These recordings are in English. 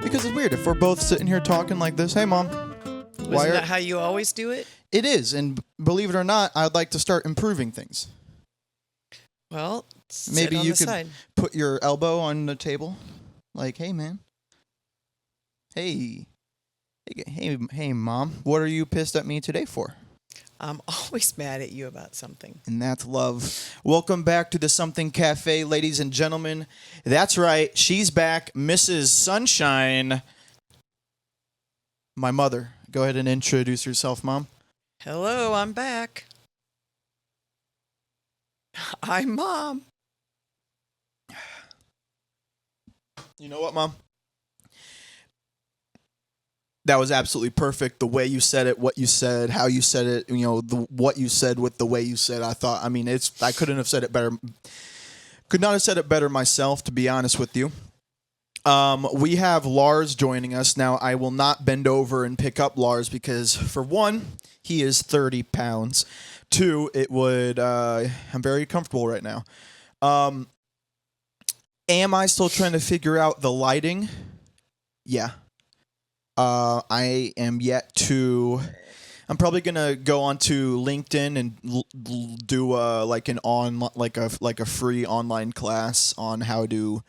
Because it's weird if we're both sitting here talking like this. Hey, Mom. Isn't that how you always do it? It is, and believe it or not, I'd like to start improving things. Well, maybe you could side. Put your elbow on the table, like, "Hey, man. Hey, Mom. What are you pissed at me today for?" I'm always mad at you about something. And that's love. Welcome back to the Something Cafe, ladies and gentlemen. That's right. She's back. Mrs. Sunshine. My mother. Go ahead and introduce yourself, Mom. Hello, I'm back. I'm Mom. You know what, Mom? That was absolutely perfect. The way you said it, what you said, how you said it, what you said with the way you said. I couldn't have said it better. Could not have said it better myself, to be honest with you. We have Lars joining us. Now, I will not bend over and pick up Lars because, for one, he is 30 pounds. Two, I'm very comfortable right now. Am I still trying to figure out the lighting? Yeah. I am yet to. I'm probably gonna go onto LinkedIn and do like a free online class on how to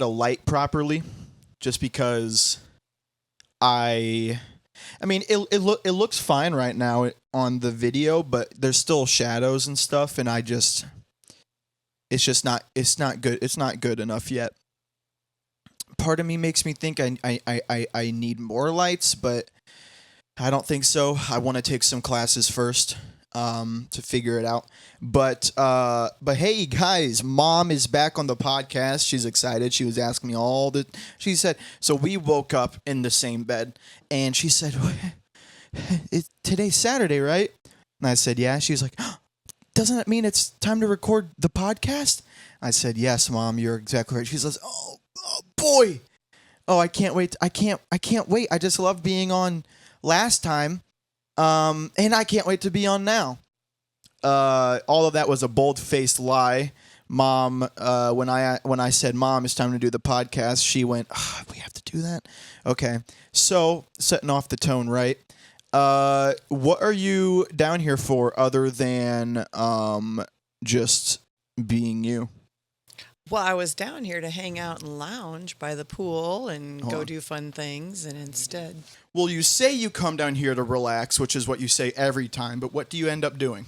light properly. Just because it looks fine right now on the video, but there's still shadows and stuff, and it's not good. It's not good enough yet. Part of me makes me think I need more lights, but I don't think so. I want to take some classes first to figure it out. But hey, guys, Mom is back on the podcast. She's excited. She was asking me she said, so we woke up in the same bed, and she said, today's Saturday, right? And I said, yeah. She was like, doesn't that mean it's time to record the podcast? I said, yes, Mom, you're exactly right. She says, oh boy. Oh, I can't wait. I can't wait. I just loved being on last time. And I can't wait to be on now. All of that was a bold-faced lie. Mom, when I said, Mom, it's time to do the podcast, she went, we have to do that? Okay. So, setting off the tone, right? What are you down here for other than just being you? Well, I was down here to hang out and lounge by the pool and go do fun things, and instead... Well, you say you come down here to relax, which is what you say every time, but what do you end up doing?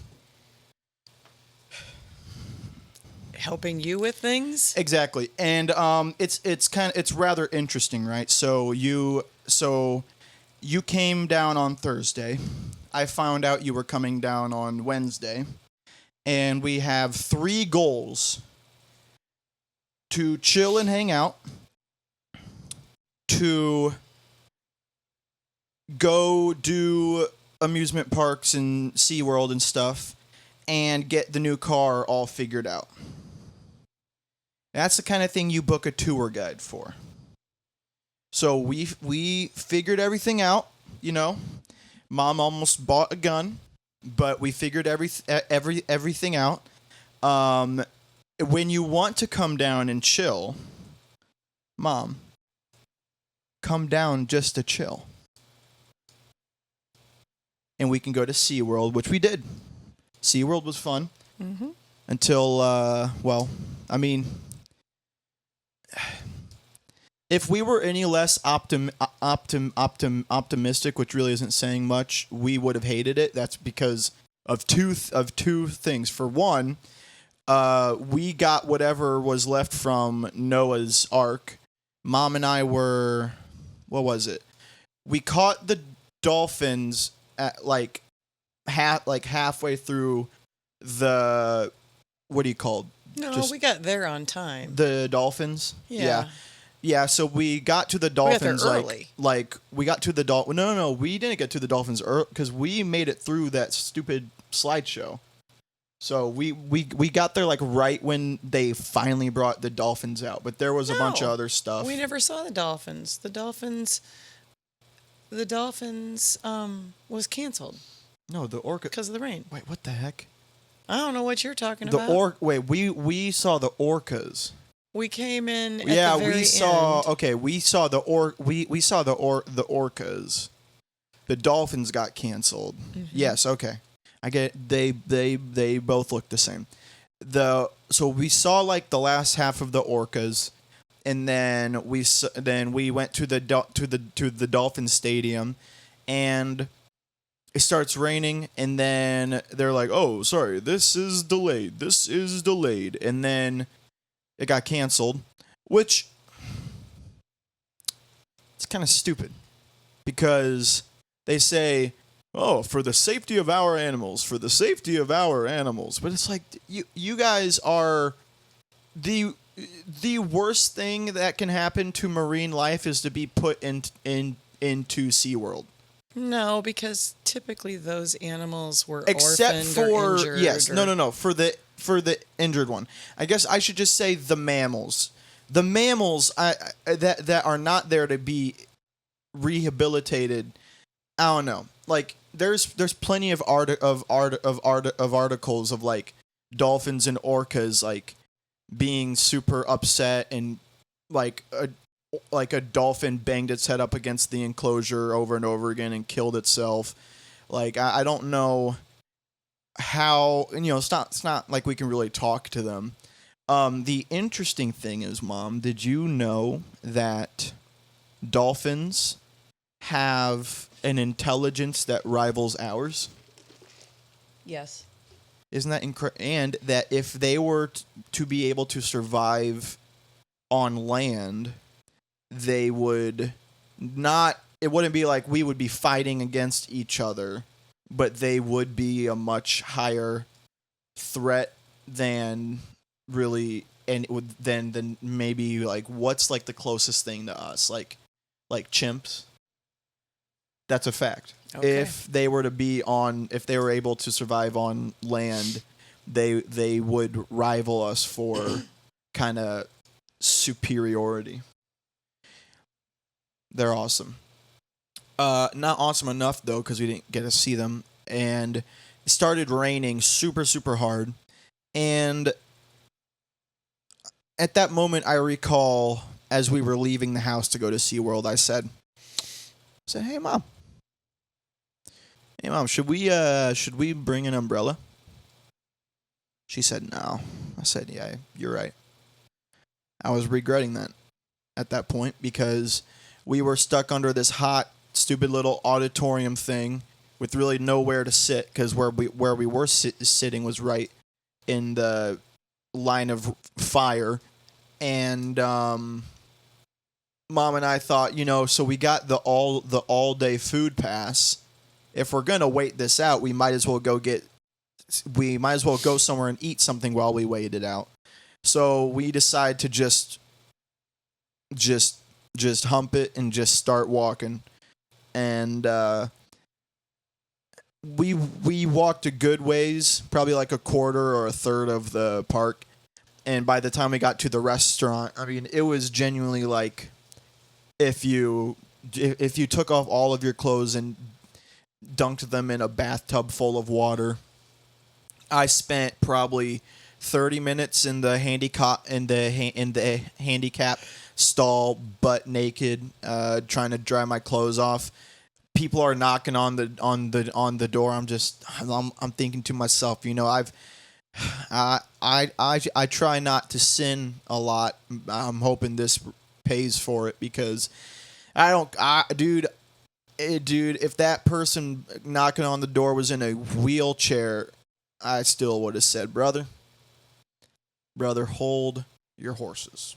Helping you with things? Exactly. And it's rather interesting, right? So you came down on Thursday. I found out you were coming down on Wednesday. And we have 3 goals: to chill and hang out, to go do amusement parks and SeaWorld and stuff, and get the new car all figured out. That's the kind of thing you book a tour guide for. So we figured everything out, Mom almost bought a gun, but we figured everything out. When you want to come down and chill, Mom, come down just to chill. And we can go to SeaWorld, which we did. SeaWorld was fun. Mm-hmm. Until, if we were any less optimistic, which really isn't saying much, we would have hated it. That's because of two things. For one, we got whatever was left from Noah's Ark. Mom and I were, what was it? We caught the dolphins at halfway through the, what do you call it? No, we got there on time. The dolphins? Yeah. Yeah, so we got to the got there dolphins early. like we got to the dolphin. No, we didn't get to the dolphins early because we made it through that stupid slideshow. So we got there like right when they finally brought the dolphins out, but there was a bunch of No, other stuff. We never saw the dolphins. The dolphins was canceled No, the orca. because of the rain. Wait, what the heck? I don't know what you're talking The about. Wait, we saw the orcas. We came in at Yeah, the very we saw. end. Okay, we saw the orcas. The dolphins got canceled. Mm-hmm. Yes, okay. I get it. They both look the same. So we saw like the last half of the orcas, and then we went to the dolphin stadium, and it starts raining, and then they're like, "Oh, sorry, this is delayed. This is delayed," and then it got canceled, which it's kind of stupid because they say, "Oh, for the safety of our animals, for the safety of our animals," but it's like you guys are the worst thing that can happen to marine life is to be put into SeaWorld. No, because typically those animals were Except orphaned for or injured. yes, or, no, for the injured one. I guess I should just say the mammals. The mammals that are not there to be rehabilitated. I don't know. Like there's plenty of articles of like dolphins and orcas like being super upset and like a dolphin banged its head up against the enclosure over and over again and killed itself. Like I don't know how, it's not like we can really talk to them. The interesting thing is, Mom, did you know that dolphins have an intelligence that rivals ours? Yes. Isn't that incredible? And that if they were to be able to survive on land, they would not. It wouldn't be like we would be fighting against each other, but they would be a much higher threat than really, and than maybe like what's like the closest thing to us, like chimps. That's a fact. Okay. If they were able to survive on land, they would rival us for kind of superiority. They're awesome. Not awesome enough though, because we didn't get to see them, and it started raining super super hard, and at that moment I recall as we were leaving the house to go to SeaWorld, I said, "Hey mom, should we bring an umbrella?" She said no. I said, "Yeah, you're right." I was regretting that at that point because we were stuck under this hot, stupid little auditorium thing with really nowhere to sit because where we were sitting was right in the line of fire, and Mom and I thought, so we got the all day food pass. If we're gonna wait this out, we might as well go somewhere and eat something while we wait it out. So we decide to just hump it and just start walking, and we walked a good ways, probably like a quarter or a third of the park, and by the time we got to the restaurant, I mean, it was genuinely like if you took off all of your clothes and dunked them in a bathtub full of water. I spent probably 30 minutes in the handicap stall, butt naked, trying to dry my clothes off. People are knocking on the door. I'm thinking to myself, I try not to sin a lot. I'm hoping this pays for it because dude, if that person knocking on the door was in a wheelchair, I still would have said, brother, hold your horses.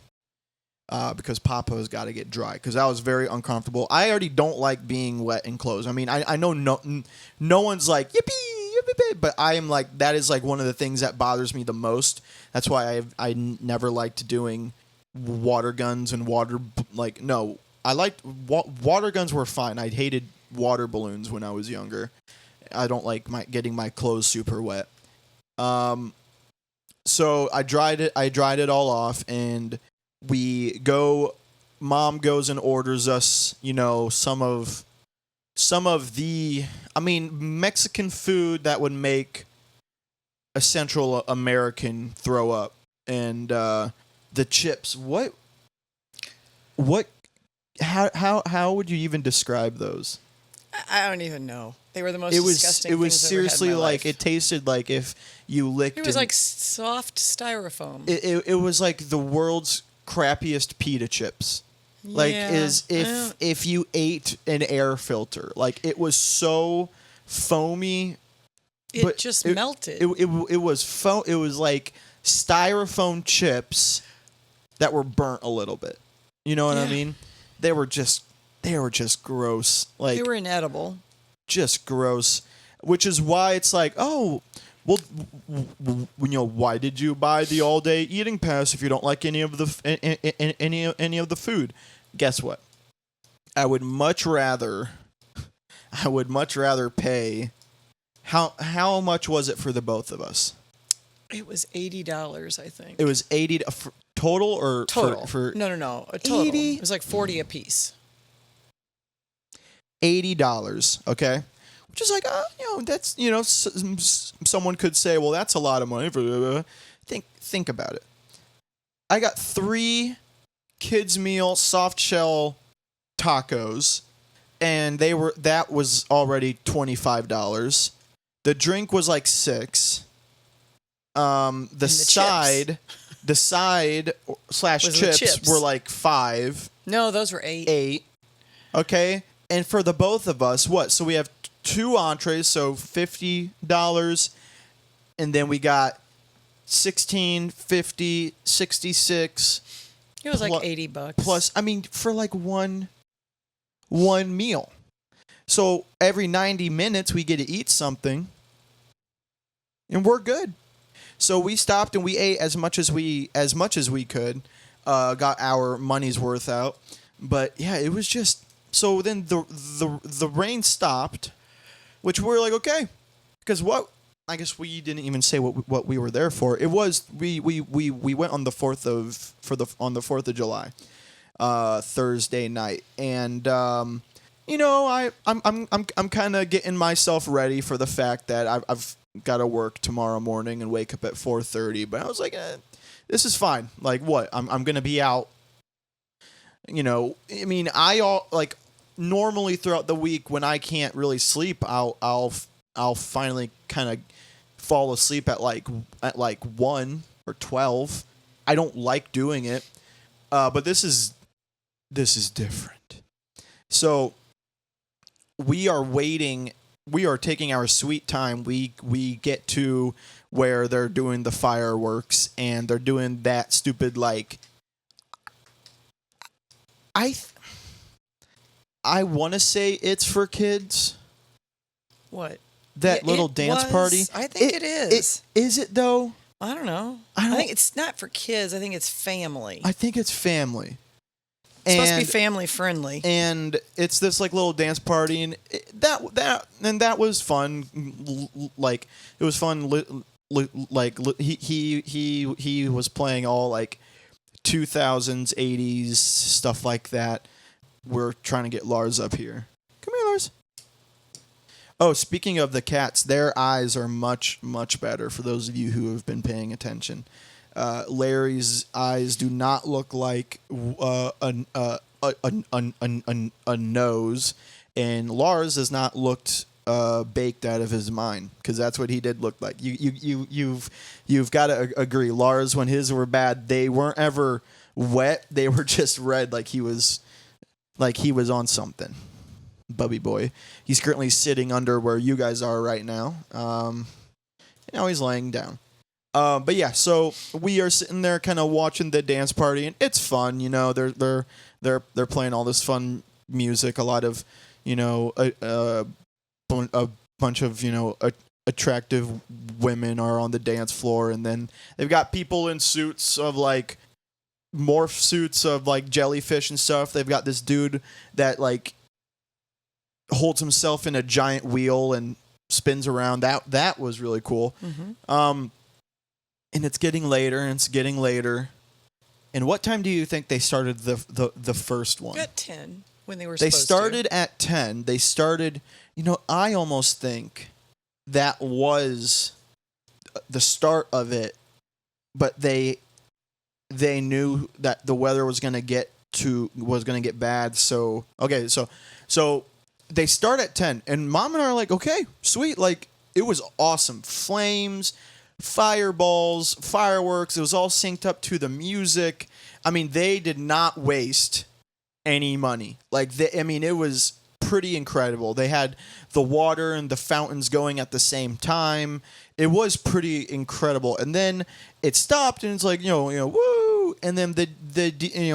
Because Papa's got to get dry. Because I was very uncomfortable. I already don't like being wet in clothes. I mean, I know no one's like, yippee, but I am like, that is like one of the things that bothers me the most. That's why I never liked doing water guns and no. I liked water guns were fine. I hated water balloons when I was younger. I don't like getting my clothes super wet. So I dried it all off, and we go. Mom goes and orders us, some of the, Mexican food that would make a Central American throw up, and the chips. What? How would you even describe those? I don't even know. They were the most It was disgusting it was things I've ever had in seriously my like life. it tasted like if you licked. It was like soft styrofoam. It was like the world's crappiest pita chips. Like Yeah, is if you ate an air filter. Like it was so foamy. it just melted. It was it was like styrofoam chips that were burnt a little bit. You know what I Yeah. mean? They were just gross. Like They were inedible. just gross, which is why it's like, oh, well, why did you buy the all-day eating pass if you don't like any of the any of the food? Guess what? I would much rather pay. How much was it for the both of us? It was $80, I think. It was 80 total or Total. for No. A total. 80? It was like 40 a piece. $80. Okay. Which is like, that's, someone could say, well, that's a lot of money for. Think about it. I got 3 kids meal soft shell tacos, and that was already $25. The drink was like $6. The side / chips were like $5. No, those were $8. Okay. And for the both of us, what? So we have 2 entrees, so $50, and then we got 16, 50, 66. It was like $80 Plus, for like one meal. So every 90 minutes we get to eat something, and we're good. So we stopped and we ate as much as we could, got our money's worth out. But yeah, it was just. So then the rain stopped, which we're like, okay, because what? I guess we didn't even say what we were there for. It was we went on the 4th of July, Thursday night, and I'm kind of getting myself ready for the fact that I've got to work tomorrow morning and wake up at 4:30. But I was like, this is fine. Like what? I'm gonna be out. Normally throughout the week when I can't really sleep, I'll finally kind of fall asleep at like 1 or 12. I don't like doing it, but this is different. So we are waiting. We are taking our sweet time. We get to where they're doing the fireworks and they're doing that stupid like. I want to say it's for kids. What? That little dance party. I think it is. Is it though? I don't know. I think it's not for kids. I think it's family. I think it's family. It's supposed to be family friendly. And it's this like little dance party, and that was fun. Like it was fun. Like he was playing all like 2000s, 80s stuff like that. We're trying to get Lars up here. Come here, Lars. Oh, speaking of the cats, their eyes are much, much better for those of you who have been paying attention. Larry's eyes do not look like a nose, and Lars has not looked baked out of his mind, because that's what he did look like. You've got to agree. Lars, when his were bad, they weren't ever wet. They were just red, like he was on something. Bubby boy. He's currently sitting under where you guys are right now. Now he's laying down. But yeah, so we are sitting there kind of watching the dance party, and it's fun. They're playing all this fun music. A lot of, a bunch of, attractive women are on the dance floor, and then they've got people in suits of like morph suits of like jellyfish and stuff. They've got this dude that like holds himself in a giant wheel and spins around. That was really cool. And it's getting later and it's getting later. And what time do you think they started the first one? At 10 when they were They supposed started to. at 10. They started, I almost think that was the start of it, but they knew that the weather was going to get bad. So, okay, so they start at 10 and Mom and I are like, okay, sweet. Like it was awesome. Flames, fireballs, fireworks. It was all synced up to the music. I mean, they did not waste any money. It was pretty incredible. They had the water and the fountains going at the same time. It was pretty incredible. And then it stopped and it's like, woo. And then the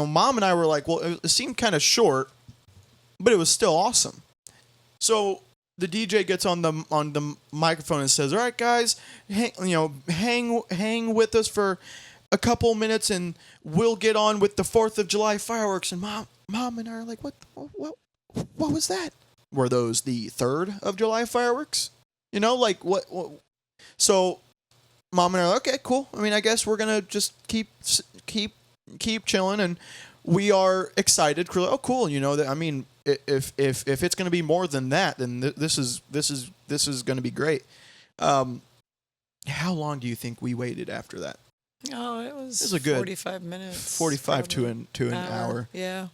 Mom and I were like, well, it seemed kind of short, but it was still awesome. So the DJ gets on the microphone and says, "All right, guys, hang with us for a couple minutes, and we'll get on with the 4th of July fireworks." And Mom and I are like, "What was that? Were those the 3rd of July fireworks? What?" So Mom and I are like, "Okay, cool. I mean, I guess we're gonna just keep chilling, and we are excited. We're like, oh, cool. I mean." If it's going to be more than that, then this is going to be great. How long do you think we waited after that? Oh, it was a good 45 minutes. 45 to an hour. Yeah.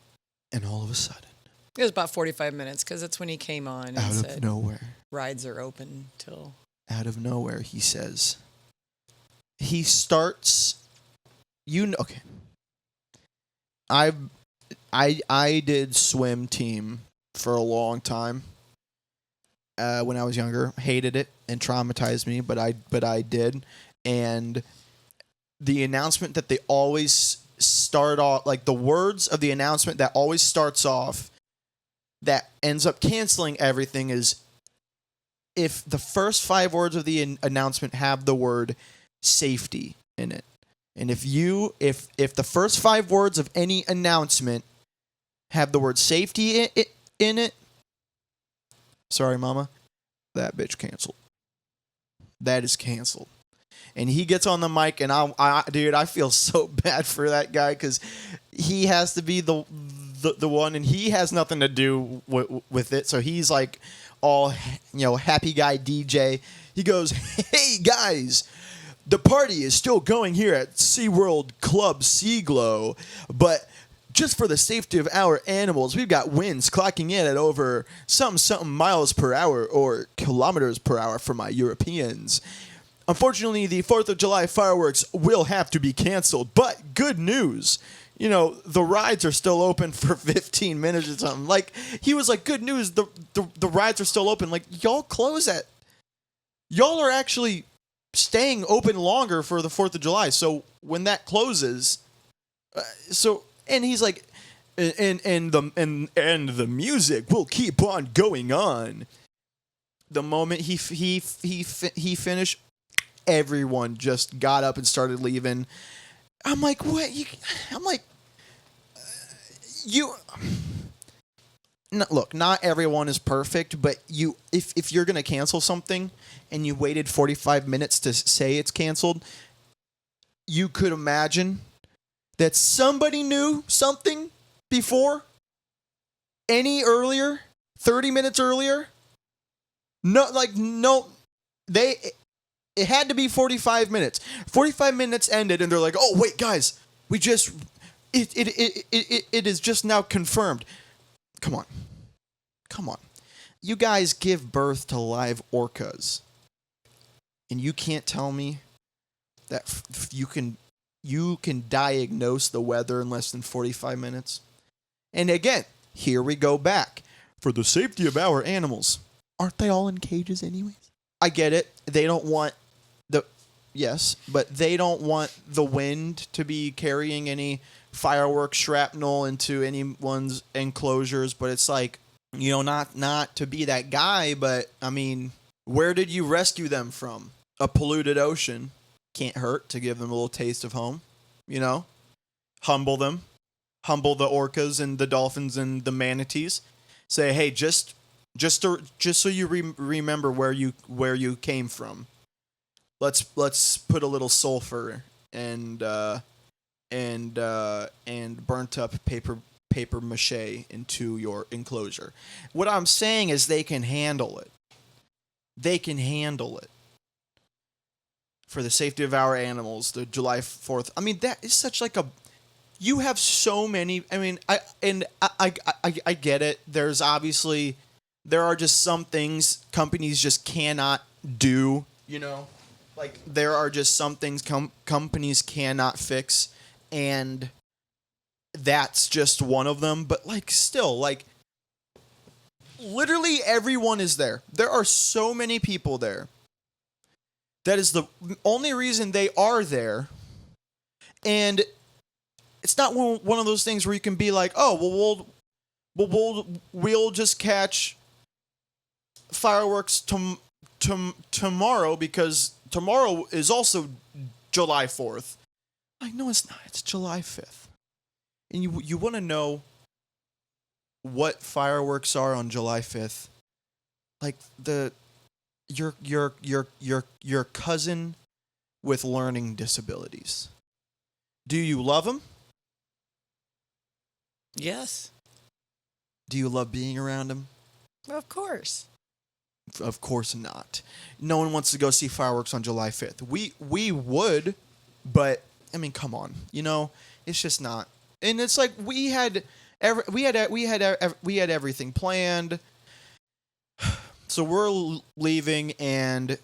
And all of a sudden, it was about 45 minutes because that's when he came on and said, out of nowhere, rides are open till. Out of nowhere, he says. He starts. Okay. I did swim team for a long time when I was younger. Hated it and traumatized me, but I did. And the announcement that they always start off, like the words of the announcement that always starts off, that ends up canceling everything, is if the first 5 words of the announcement have the word safety in it. And if the first 5 words of any announcement have the word safety in it, sorry, Mama, that bitch canceled. That is canceled. And he gets on the mic, and I feel so bad for that guy because he has to be the one, and he has nothing to do with it. So he's like all happy guy DJ. He goes, "Hey guys, the party is still going here at SeaWorld Club Seaglow, but just for the safety of our animals, we've got winds clocking in at over something miles per hour or kilometers per hour for my Europeans. Unfortunately, the 4th of July fireworks will have to be canceled, but good news, the rides are still open for 15 minutes or something." Like, he was like, good news, the rides are still open. Like, y'all are actually staying open longer for the 4th of July. So when that closes, and he's like, and the music will keep on going on. The moment he finished, everyone just got up and started leaving. I'm like, what? Look, not everyone is perfect, but if you're gonna cancel something and you waited 45 minutes to say it's canceled, you could imagine that somebody knew something before, any earlier, 30 minutes earlier. It had to be 45 minutes. 45 minutes ended, and they're like, "Oh wait, guys, it is just now confirmed." Come on. You guys give birth to live orcas, and you can't tell me that you can diagnose the weather in less than 45 minutes. And again, here we go back. For the safety of our animals. Aren't they all in cages anyways? I get it. They don't want but they don't want the wind to be carrying any fireworks shrapnel into anyone's enclosures. But it's like, not to be that guy, but I mean, where did you rescue them from? A polluted ocean. Can't hurt to give them a little taste of home, humble them, humble the orcas and the dolphins and the manatees. Say, hey, just so you remember where you came from. Let's put a little sulfur and burnt up paper mache into your enclosure. What I'm saying is they can handle it. They can handle it. For the safety of our animals, the July 4th. I mean, that is such like a. You have so many. I mean, I get it. There are just some things companies just cannot do. You know, like there are just some things companies cannot fix, and that's just one of them. But like, still, like, literally everyone is there. There are so many people there. That is the only reason they are there. And it's not one of those things where you can be like, oh, well, we'll just catch fireworks tomorrow because tomorrow is also July 4th. Like, no, it's not. It's July 5th. And you want to know what fireworks are on July 5th? Like your cousin with learning disabilities. Do you love him? Yes. Do you love being around him? Of course. Of course not. No one wants to go see fireworks on July 5th. We would, but I mean, come on. You know, it's just not. And it's like we had everything planned. So we're leaving, and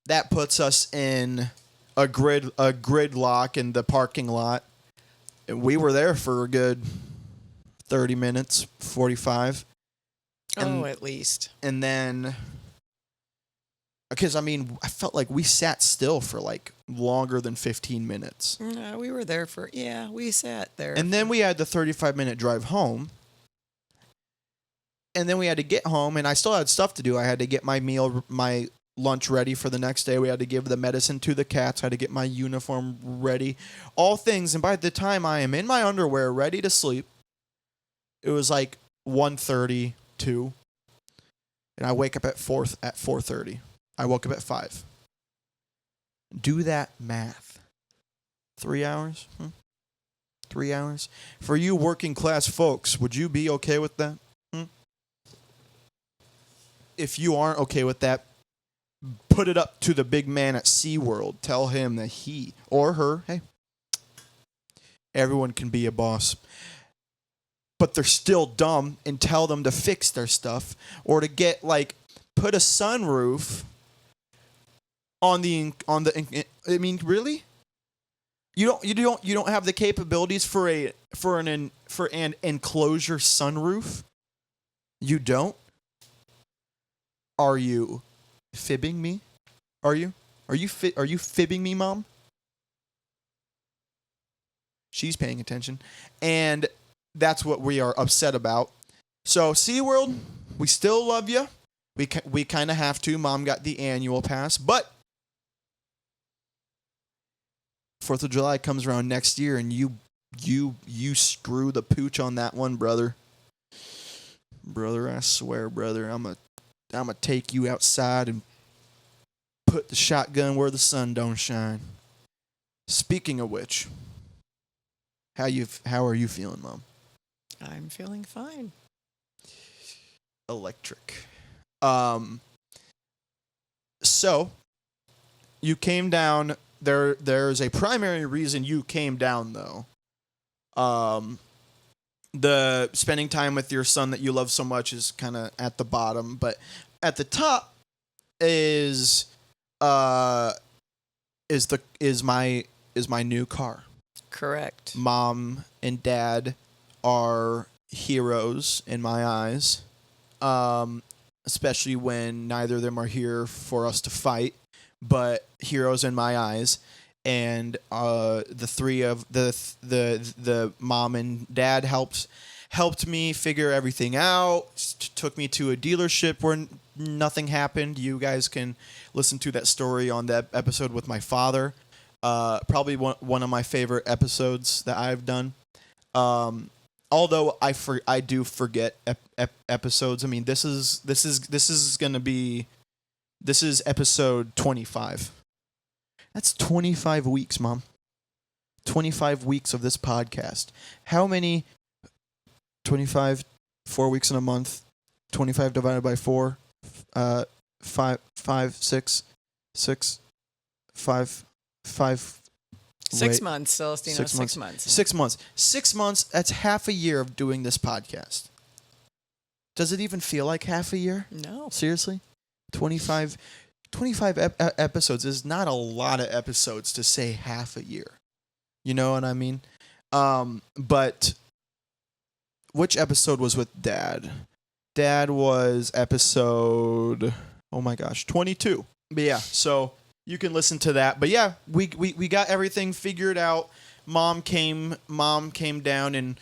that puts us in a gridlock in the parking lot. And we were there for a good 30 minutes, 45. At least. And then, because I mean, I felt like we sat still for like longer than 15 minutes. No, we were there we sat there. And then we had the 35-minute drive home. And then we had to get home, and I still had stuff to do. I had to get my lunch ready for the next day. We had to give the medicine to the cats. I had to get my uniform ready. All things. And by the time I am in my underwear, ready to sleep, it was like 1:32. And I wake up at 4:30. I woke up at 5. Do that math. 3 hours? 3 hours? For you working class folks, would you be okay with that? If you aren't okay with that, put it up to the big man at SeaWorld. Tell him that he or her, hey, everyone can be a boss. But they're still dumb, and tell them to fix their stuff or to get put a sunroof on the I mean, really? You don't have the capabilities for an enclosure sunroof? You don't? Are you fibbing me? Are you fibbing me, Mom? She's paying attention. And that's what we are upset about. So, SeaWorld, we still love you. We kind of have to. Mom got the annual pass, but 4th of July comes around next year, and you screw the pooch on that one, brother. Brother, I swear, brother, I'm gonna take you outside and put the shotgun where the sun don't shine. Speaking of which, how are you feeling, Mom? I'm feeling fine. Electric. So you came down. There's a primary reason you came down, though. The spending time with your son that you love so much is kind of at the bottom, but at the top is my new car. Correct. Mom and Dad are heroes in my eyes, especially when neither of them are here for us to fight, but heroes in my eyes. And the three of the mom and dad helped me figure everything out. Took me to a dealership where nothing happened. You guys can listen to that story on that episode with my father. Probably one of my favorite episodes that I've done. Although I do forget episodes. I mean, this is episode 25. That's 25 weeks, Mom. 25 weeks of this podcast. How many? 25, 4 weeks in a month. 25 divided by 4. 5. 6 months, Celestino. 6 months. 6 months. 6 months. 6 months. That's half a year of doing this podcast. Does it even feel like half a year? No. Seriously? 25 episodes is not a lot of episodes to say half a year. You know what I mean? But which episode was with Dad? Dad was episode, oh my gosh, 22. But yeah, so you can listen to that. But yeah, we got everything figured out. Mom came down and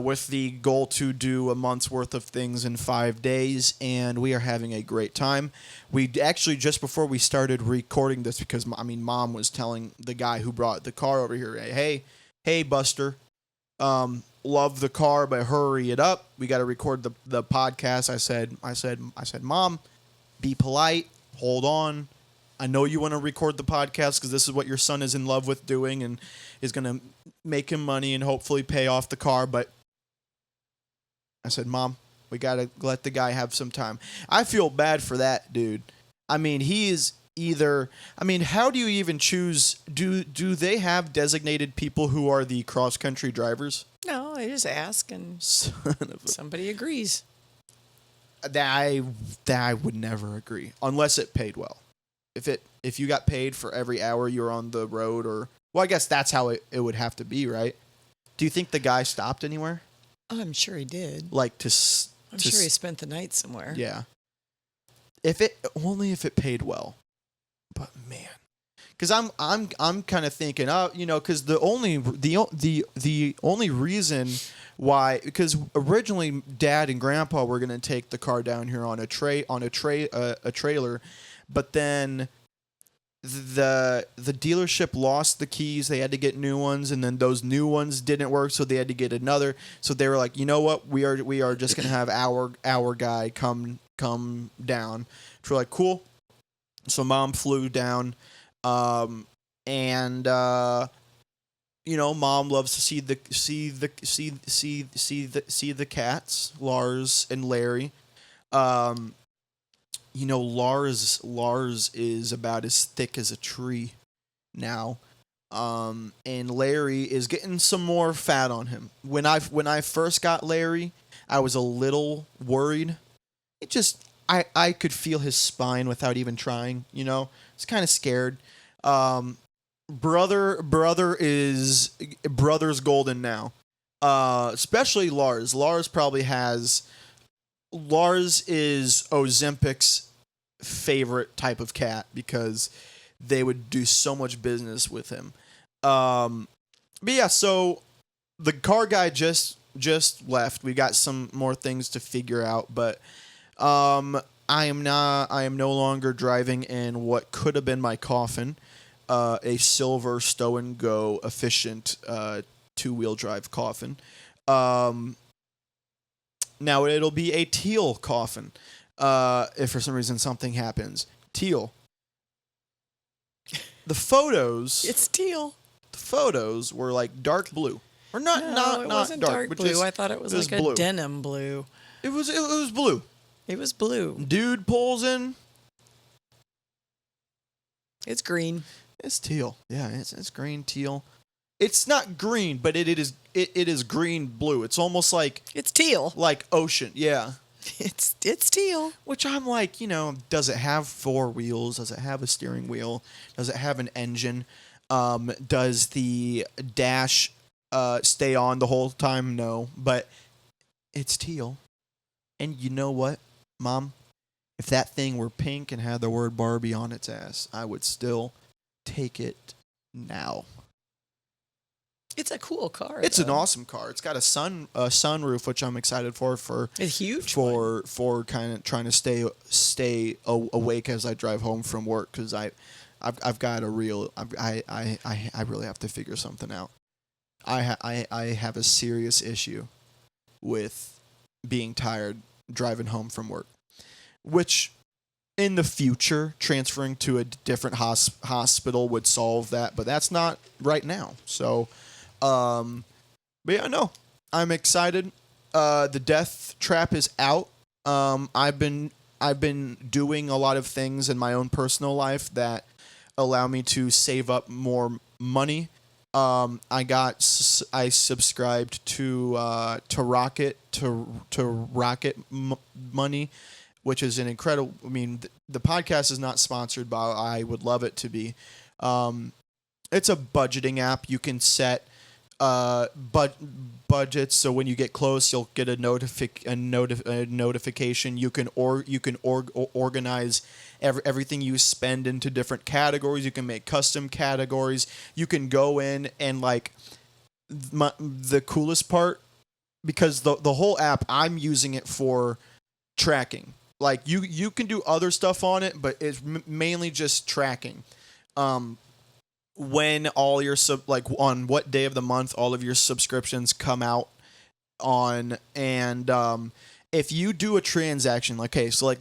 with the goal to do a month's worth of things in 5 days, and we are having a great time. We actually, just before we started recording this, because Mom was telling the guy who brought the car over here, hey Buster, love the car, but hurry it up. We got to record the podcast. I said, Mom, be polite. Hold on. I know you want to record the podcast because this is what your son is in love with doing and is going to make him money and hopefully pay off the car. But I said, Mom, we got to let the guy have some time. I feel bad for that dude. I mean, he is either, how do you even choose? Do they have designated people who are the cross-country drivers? No, I just ask and somebody agrees. That I would never agree unless it paid well. If you got paid for every hour you're on the road, or well, I guess that's how it would have to be, right? Do you think the guy stopped anywhere? I'm sure he did. I'm sure he spent the night somewhere. Yeah. Only if it paid well. But man, because I'm kind of thinking, because the only reason why, because originally Dad and Grandpa were gonna take the car down here on a trailer, but then the dealership lost the keys. They had to get new ones, and then those new ones didn't work, so they had to get another. So they were like, you know what, we are just gonna have our guy come down. So we're like, cool. So Mom flew down, and Mom loves to see the cats, Lars and Larry. Lars is about as thick as a tree now, and Larry is getting some more fat on him. When I first got Larry, I was a little worried. I could feel his spine without even trying. It's kind of scared. Brother's golden now. Especially Lars. Lars is Ozempic's favorite type of cat because they would do so much business with him. But yeah, so the car guy just left. We got some more things to figure out, but I am no longer driving in what could have been my coffin, a silver stow and go efficient 2-wheel drive coffin. Now it'll be a teal coffin. If for some reason something happens, teal. The photos. It's teal. The photos were like dark blue, or not. No, it wasn't dark blue. Just, I thought it was like a denim blue. It was blue. It was blue. Dude pulls in. It's green. It's teal. Yeah, it's green teal. It's not green, but it is green blue. It's almost like it's teal, like ocean. Yeah, it's teal. Which I'm like, does it have 4 wheels? Does it have a steering wheel? Does it have an engine? Does the dash stay on the whole time? No, but it's teal. And you know what, Mom? If that thing were pink and had the word Barbie on its ass, I would still take it now. It's a cool car. It's an awesome car. It's got a sunroof, which I'm excited for. It's huge. For kind of trying to stay awake as I drive home from work, because I've got a real I really have to figure something out. I have a serious issue with being tired driving home from work, which in the future transferring to a different hospital would solve that, but that's not right now. So, but yeah, no, I'm excited. The Death Trap is out. I've been doing a lot of things in my own personal life that allow me to save up more money. I subscribed to Rocket Money, which is an incredible. I mean, the podcast is not sponsored, but I would love it to be. Um, it's a budgeting app. You can set budgets, so when you get close, you'll get a notification. Organize everything you spend into different categories. You can make custom categories. You can go in and like the coolest part, because the whole app, I'm using it for tracking. Like you can do other stuff on it, but it's mainly just tracking. When all your on what day of the month all of your subscriptions come out on, and if you do a transaction, like, okay, so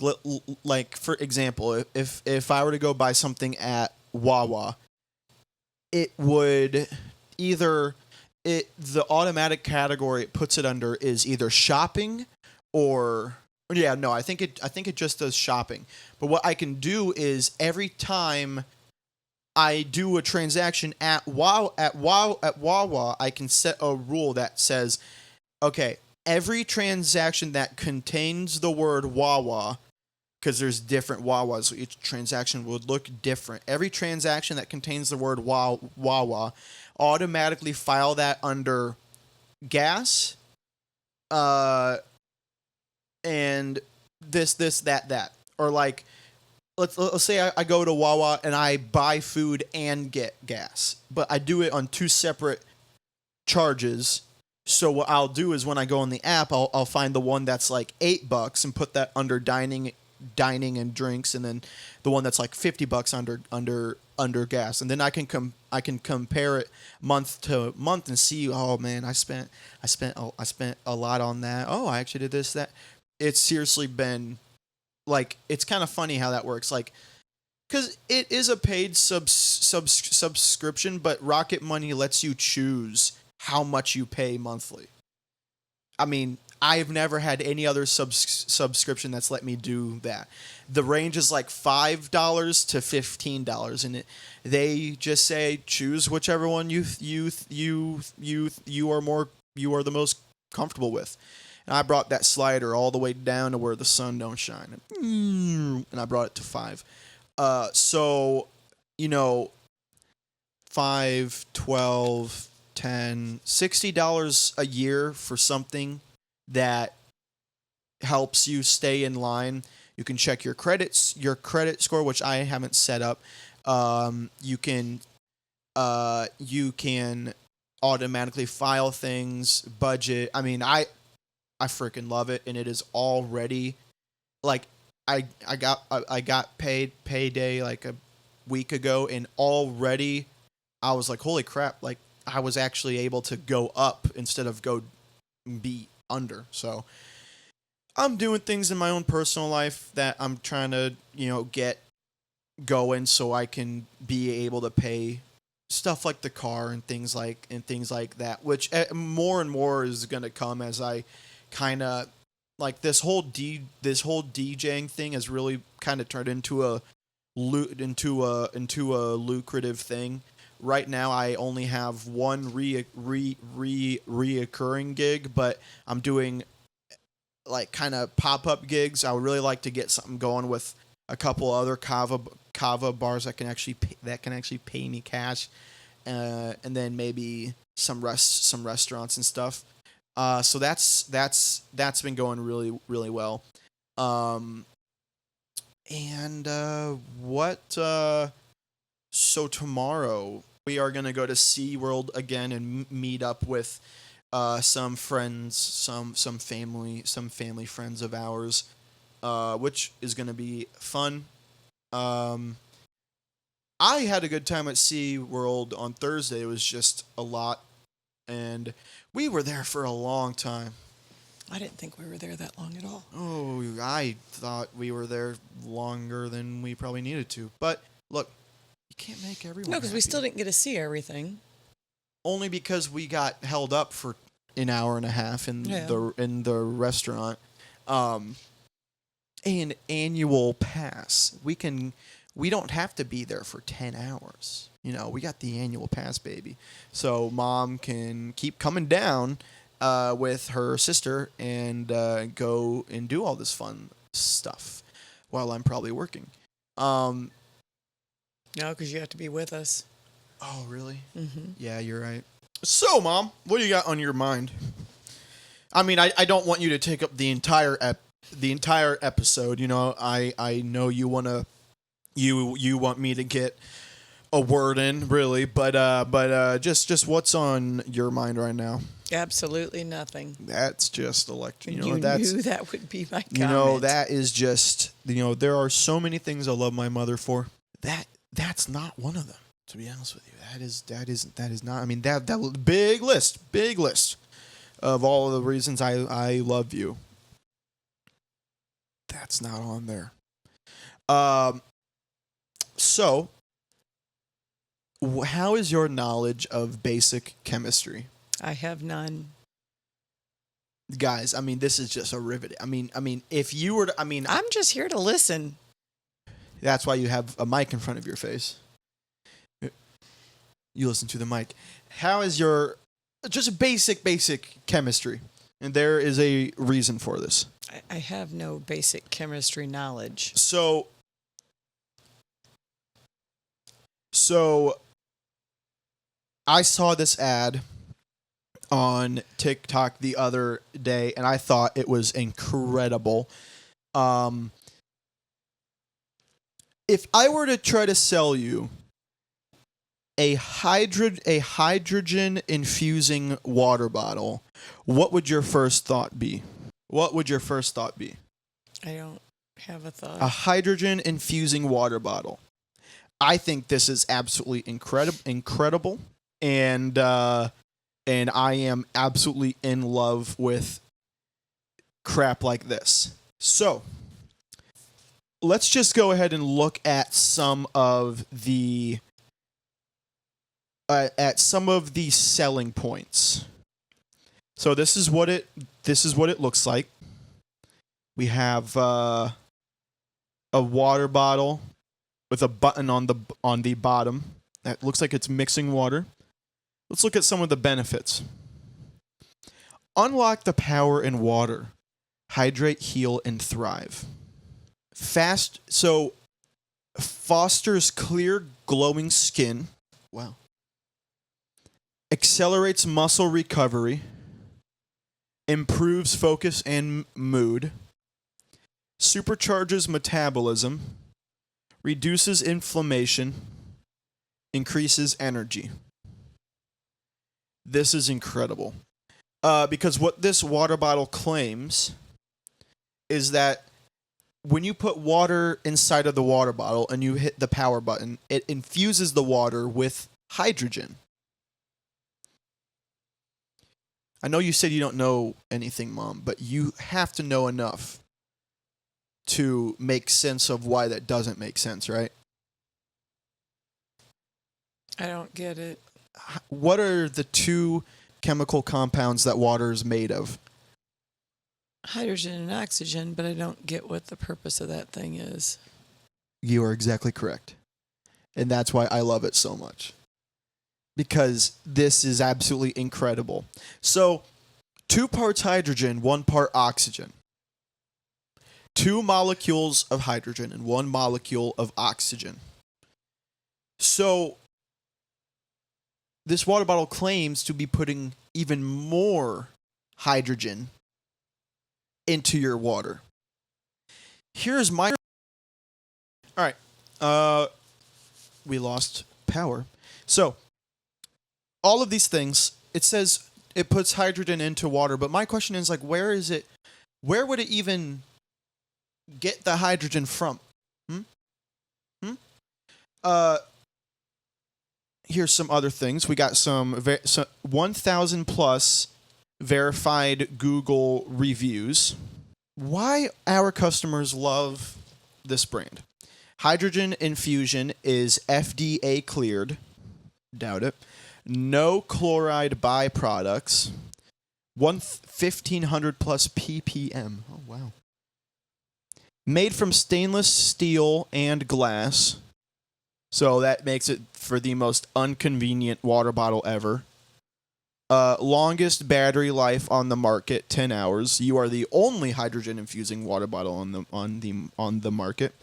like for example, if I were to go buy something at Wawa, it would either the automatic category it puts it under is either shopping or yeah, no, I think it just does shopping. But what I can do is every time I do a transaction at Wawa, I can set a rule that says, okay, every transaction that contains the word Wawa, because there's different Wawas, so each transaction would look different. Every transaction that contains the word Wawa, automatically file that under gas, and that, or like let's say I go to Wawa and I buy food and get gas, but I do it on two separate charges. So what I'll do is when I go on the app, I'll find the one that's like $8 and put that under dining and drinks, and then the one that's like $50 under gas, and then I can compare it month to month and see, oh man, I spent a lot on that. Oh, I actually did this, that. It's seriously been like, it's kind of funny how that works, like, because it is a paid subscription, but Rocket Money lets you choose how much you pay monthly. I mean, I've never had any other subscription that's let me do that. The range is like $5 to $15, and they just say choose whichever one you are the most comfortable with. And I brought that slider all the way down to where the sun don't shine, and I brought it to 5. So, 5, 12, 10, $60 a year for something that helps you stay in line. You can check your credit score, which I haven't set up. You can automatically file things, budget. I mean, I freaking love it, and it is already like I got paid payday like a week ago, and already I was like, holy crap! Like, I was actually able to go up instead of go be under. So I'm doing things in my own personal life that I'm trying to get going, so I can be able to pay stuff like the car and things like that, which more and more is going to come as I kind of like this whole DJing thing has really kind of turned into a lucrative thing. Right now, I only have one reoccurring gig, but I'm doing like kind of pop up gigs. I would really like to get something going with a couple other kava bars that can actually pay me cash, and then maybe some restaurants and stuff. So that's been going really really well. And what? So tomorrow we are gonna go to SeaWorld again and meet up with some friends, some family friends of ours, which is gonna be fun. Um, I had a good time at SeaWorld on Thursday. It was just a lot. and we were there for a long time. I didn't think we were there that long at all. Oh, I thought we were there longer than we probably needed to. But look, you can't make everyone No, because we happy. still didn't get to see everything. Only because we got held up for an hour and a half in the restaurant. An annual pass. We don't have to be there for 10 hours. You know, we got the annual pass, baby. So mom can keep coming down with her sister and go and do all this fun stuff while I'm probably working. No, because you have to be with us. Oh, really? Mm-hmm. Yeah, you're right. So, Mom, what do you got on your mind? I mean, I don't want you to take up the entire episode. You know, I know you want me to get a word in, really, but just what's on your mind right now? Absolutely nothing. That's just electric. You knew that would be my comment. You know, that is just, there are so many things I love my mother for. That's not one of them, to be honest with you. That is not. I mean, that big list of all of the reasons I love you. That's not on there. So, how is your knowledge of basic chemistry? I have none. Guys, I mean, this is just a rivet. I mean, if you were to, I'm just here to listen. That's why you have a mic in front of your face. You listen to the mic. How is your just basic chemistry? And there is a reason for this. I have no basic chemistry knowledge. So I saw this ad on TikTok the other day, and I thought it was incredible. If I were to try to sell you a hydrogen infusing water bottle, what would your first thought be? What would your first thought be? I don't have a thought. A hydrogen infusing water bottle. I think this is absolutely incredible, and I am absolutely in love with crap like this. So, let's just go ahead and look at some of the selling points. So this is what it looks like. We have a water bottle with a button on the bottom that looks like it's mixing water. Let's look at some of the benefits. Unlock the power in water. Hydrate, heal, and thrive. Fosters clear, glowing skin. Wow. Accelerates muscle recovery. Improves focus and mood. Supercharges metabolism. Reduces inflammation. Increases energy. This is incredible. Because what this water bottle claims is that when you put water inside of the water bottle and you hit the power button, it infuses the water with hydrogen. I know you said you don't know anything, Mom, but you have to know enough to make sense of why that doesn't make sense, right? I don't get it. What are the two chemical compounds that water is made of? Hydrogen and oxygen, but I don't get what the purpose of that thing is. You are exactly correct. And that's why I love it so much. Because this is absolutely incredible. So, 2 parts hydrogen, 1 part oxygen. 2 molecules of hydrogen and 1 molecule of oxygen. So, this water bottle claims to be putting even more hydrogen into your water. Here's my... All right. We lost power. So, all of these things, it says it puts hydrogen into water, but my question is, like, where would it even get the hydrogen from? here's some other things. We got some 1,000 plus verified Google reviews. Why our customers love this brand. Hydrogen infusion is FDA cleared. Doubt it. No chloride byproducts. 1,500 plus ppm. Oh, wow. Made from stainless steel and glass. So that makes it for the most inconvenient water bottle ever. Longest battery life on the market, 10 hours. You are the only hydrogen infusing water bottle on the market.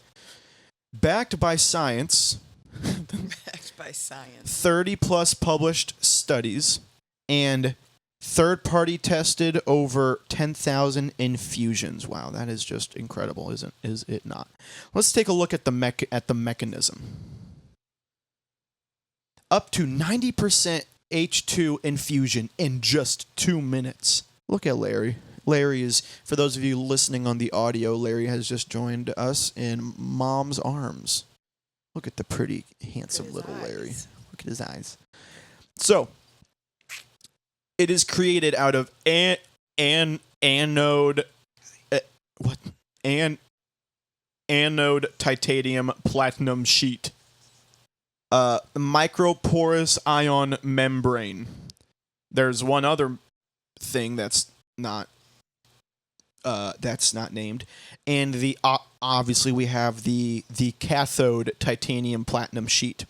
Backed by science. Backed by science. 30 plus published studies and third party tested over 10,000 infusions. Wow, that is just incredible, is it not? Let's take a look at the mechanism. Up to 90% H2 infusion in just 2 minutes. Look at Larry. Larry is, for those of you listening on the audio, Larry has just joined us in Mom's arms. Look at the pretty, handsome little Larry. Look at his eyes. So, it is created out of anode titanium platinum sheet. Microporous ion membrane. There's one other thing that's not named, and obviously we have the cathode titanium platinum sheet.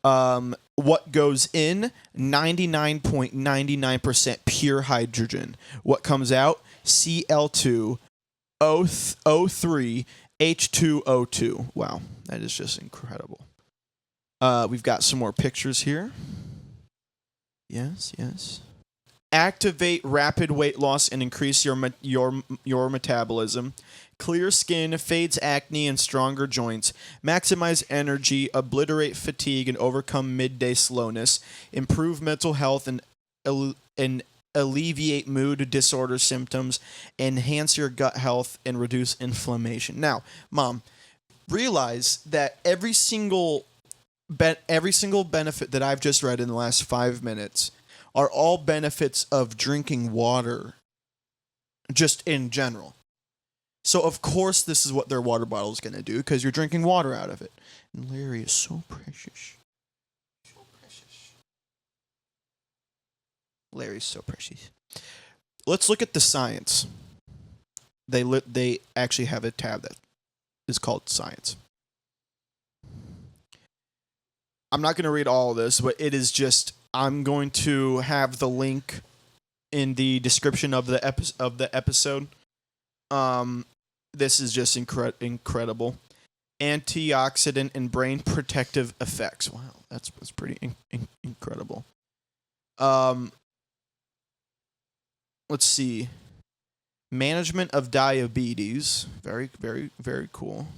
What goes in? 99.99% pure hydrogen. What comes out? Cl2, O3, H2O2. Wow, that is just incredible. We've got some more pictures here. Yes. Activate rapid weight loss and increase your metabolism. Clear skin, fades acne and stronger joints. Maximize energy, obliterate fatigue and overcome midday slowness. Improve mental health and alleviate mood disorder symptoms. Enhance your gut health and reduce inflammation. Now, Mom, realize that every single benefit that I've just read in the last 5 minutes are all benefits of drinking water, just in general. So, of course, this is what their water bottle is going to do, because you're drinking water out of it. And Larry is so precious. So precious. Larry's so precious. Let's look at the science. They actually have a tab that is called Science. I'm not going to read all of this, but it is just, I'm going to have the link in the description of the episode. This is just incredible. Antioxidant and brain protective effects. Wow, that's pretty incredible. Let's see. Management of diabetes. Very, very, very cool.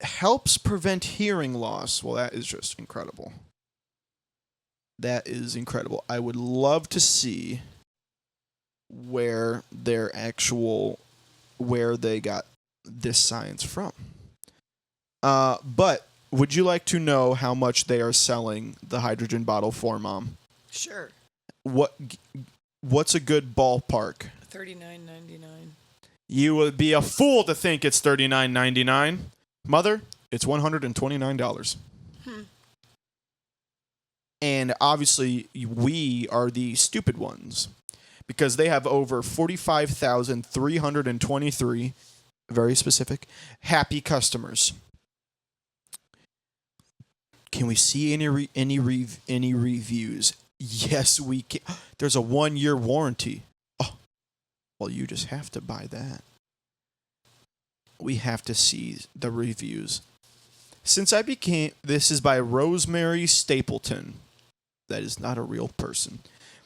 Helps prevent hearing loss. Well, that is just incredible. That is incredible. I would love to see where they got this science from. But would you like to know how much they are selling the hydrogen bottle for, Mom? Sure. What's a good ballpark? $39.99. You would be a fool to think it's $39.99. Mother, it's $129. And obviously, we are the stupid ones, because they have over 45,323, very specific, happy customers. Can we see any reviews? Yes, we can. There's a 1-year warranty. Oh, well, you just have to buy that. We have to see the reviews. This is by Rosemary Stapleton. That is not a real person.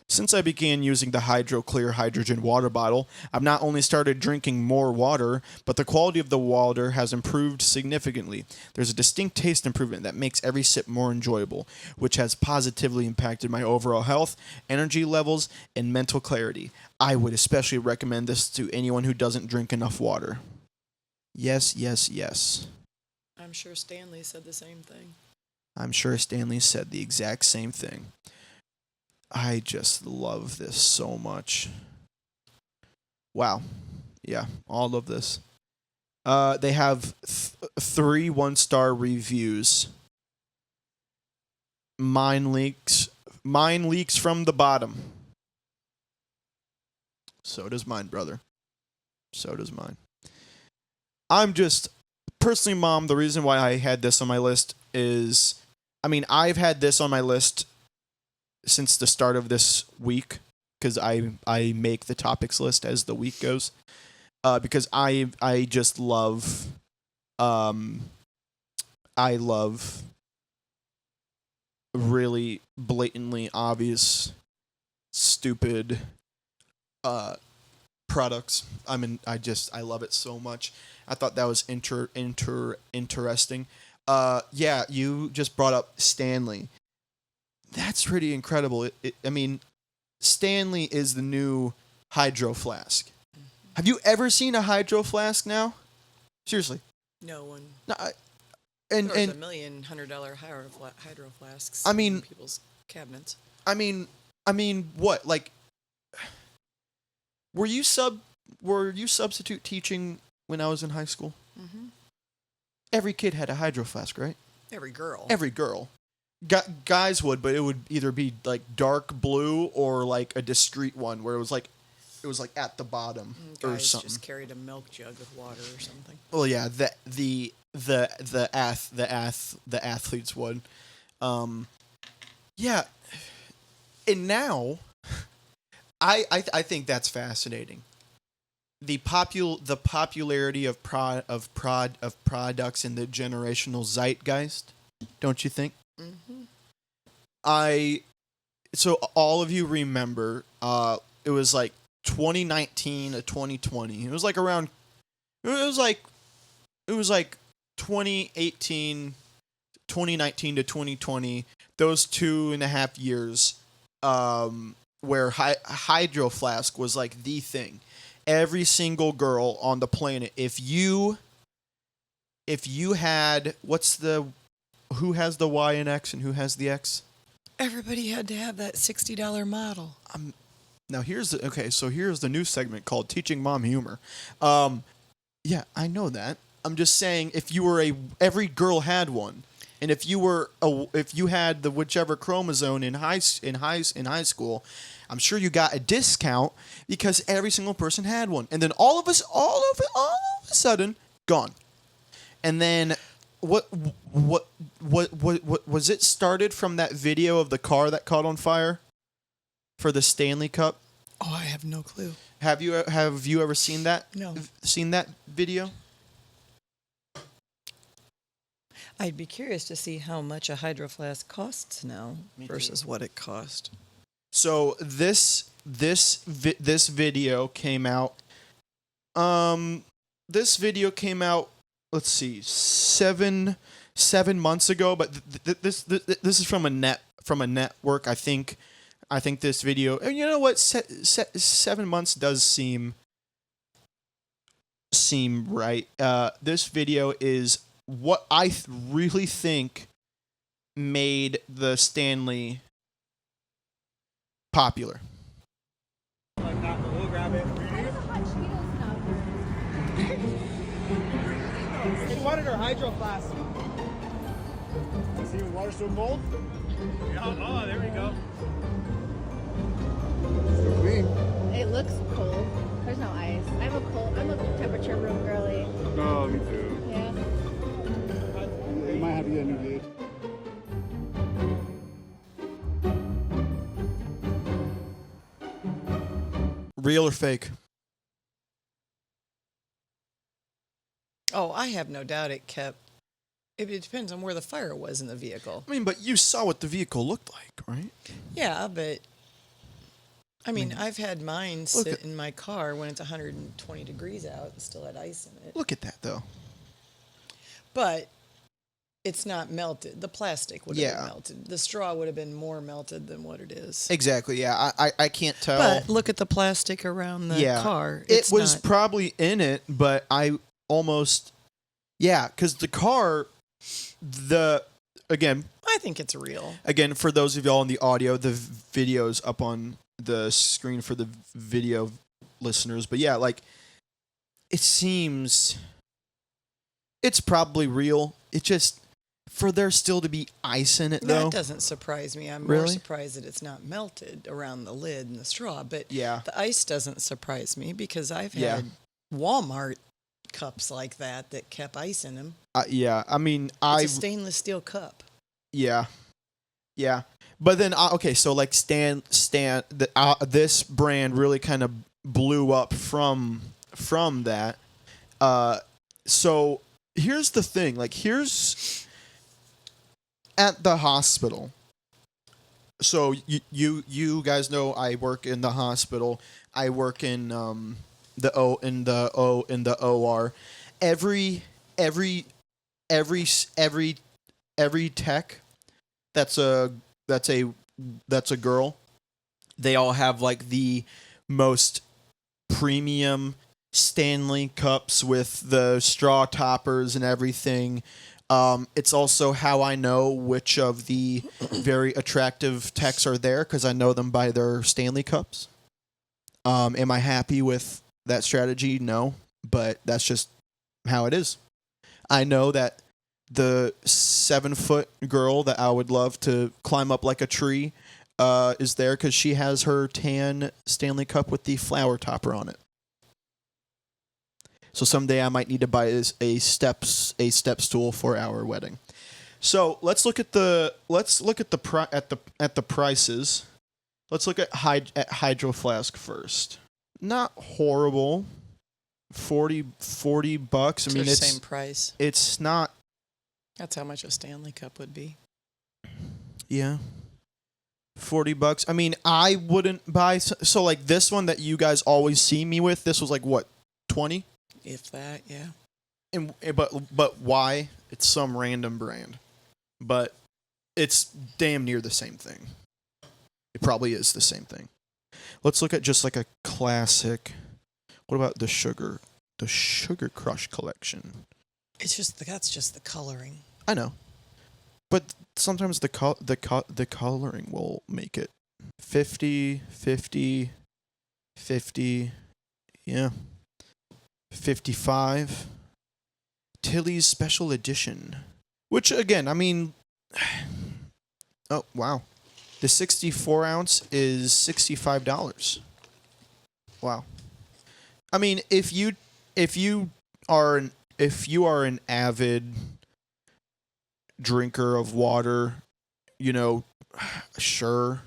Since I began using the HydroClear hydrogen water bottle, I've not only started drinking more water, but the quality of the water has improved significantly. There's a distinct taste improvement that makes every sip more enjoyable, which has positively impacted my overall health, energy levels, and mental clarity. I would especially recommend this to anyone who doesn't drink enough water. Yes. I'm sure Stanley said the same thing. I'm sure Stanley said the exact same thing. I just love this so much. Wow. Yeah, all of this. They have 3 1-star reviews. Mine leaks from the bottom. So does mine, brother. So does mine. I'm just personally, Mom, the reason why I had this on my list is, I mean, I've had this on my list since the start of this week because I make the topics list as the week goes. Because I just love I love really blatantly obvious stupid products. I love it so much. I thought that was interesting. Yeah, you just brought up Stanley. That's pretty incredible. I mean, Stanley is the new Hydro Flask. Have you ever seen a Hydro Flask now? Seriously. No one. No, There's a million $100 hydro flasks. I mean, in people's cabinets. I mean, what? Like, were you substitute teaching when I was in high school? Mm-hmm. Every kid had a Hydro Flask, right? Every girl. Every girl. Guys would, but it would either be like dark blue or like a discreet one where it was like at the bottom or Guys something. just carried a milk jug of water or something. Well, yeah, the athletes would. Yeah, and now, I think that's fascinating. The popularity of products in the generational zeitgeist, don't you think? Mm-hmm. So all of you remember, it was like 2019 to 2020. It was like 2018, 2019 to 2020. Those 2.5 years, where Hydro Flask was like the thing. Every single girl on the planet, if you had, who has the Y and X and who has the X? Everybody had to have that $60 model. Now here's the new segment called Teaching Mom Humor. Yeah, I know that. I'm just saying, if you were every girl had one, and if you had the whichever chromosome in high school, I'm sure you got a discount because every single person had one, and then all of a sudden gone. And then what was it started from that video of the car that caught on fire for the Stanley Cup? Oh, I have no clue. Have you ever seen that? No. Seen that video? I'd be curious to see how much a Hydro Flask costs now versus what it cost. So this video came out. This video came out. Let's see, 7 months ago. But this is from a network. I think this video. And you know what? 7 months does seem right. This video is what I really think made the Stanley popular. Like that, but we'll grab it. She wanted her Hydro Flask. See, water still cold? Yeah, oh, there we go. Still clean. It looks cold. There's no ice. I'm a temperature room girly. Oh, me too. Yeah. They might have to get a new gauge. Real or fake? Oh, I have no doubt it kept. It depends on where the fire was in the vehicle. I mean, but you saw what the vehicle looked like, right? Yeah, but I mean, I've had mine sit in my car when it's 120 degrees out and still had ice in it. Look at that, though. But it's not melted. The plastic would have been melted. The straw would have been more melted than what it is. Exactly. Yeah, I can't tell. But look at the plastic around the car. It was probably in it, but I almost, because the car, I think it's real. Again, for those of y'all in the audio, the video's up on the screen for the video listeners. But yeah, like, it seems it's probably real. It just, for there still to be ice in it, though. That doesn't surprise me. I'm Really? more surprised that it's not melted around the lid and the straw. But Yeah. the ice doesn't surprise me because I've Yeah. had Walmart cups like that kept ice in them. Yeah. I mean, It's a stainless steel cup. Yeah. Yeah. But then, okay, so like this brand really kind of blew up from that. So here's the thing. Like, here's at the hospital. So you guys know I work in the hospital. I work in the OR. Every tech that's a girl. They all have like the most premium Stanley cups with the straw toppers and everything. It's also how I know which of the very attractive techs are there because I know them by their Stanley cups. Am I happy with that strategy? No, but that's just how it is. I know that the 7-foot girl that I would love to climb up like a tree is there because she has her tan Stanley cup with the flower topper on it. So someday I might need to buy a step stool for our wedding. So let's look at the prices. Let's look at Hydro Flask first. Not horrible. $40. I mean, the it's same price. It's not. That's how much a Stanley cup would be. Yeah. $40. I mean, I wouldn't buy. So like this one that you guys always see me with. This was like what, 20? If that, yeah. But why? It's some random brand, but it's damn near the same thing. It probably is the same thing. Let's look at just like a classic. What about the Sugar Crush collection? It's just that's just the coloring. I know, but sometimes the coloring will make it 50, yeah, 55. Tilly's Special Edition, which again, I mean, oh wow, the 64 ounce is $65. Wow. I mean, if you are an avid drinker of water, you know, sure.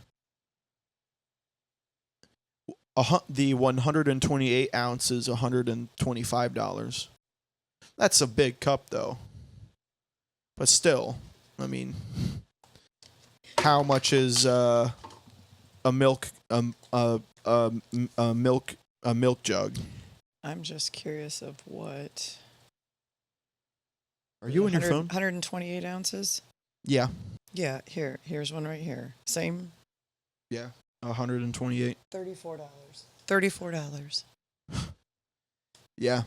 The 128 ounces, $125. That's a big cup, though. But still, I mean, how much is a milk jug? I'm just curious of what. Are you on your phone? 128 ounces? Yeah. Yeah, here's one right here. Same. Yeah. 128. $34. $34. Yeah.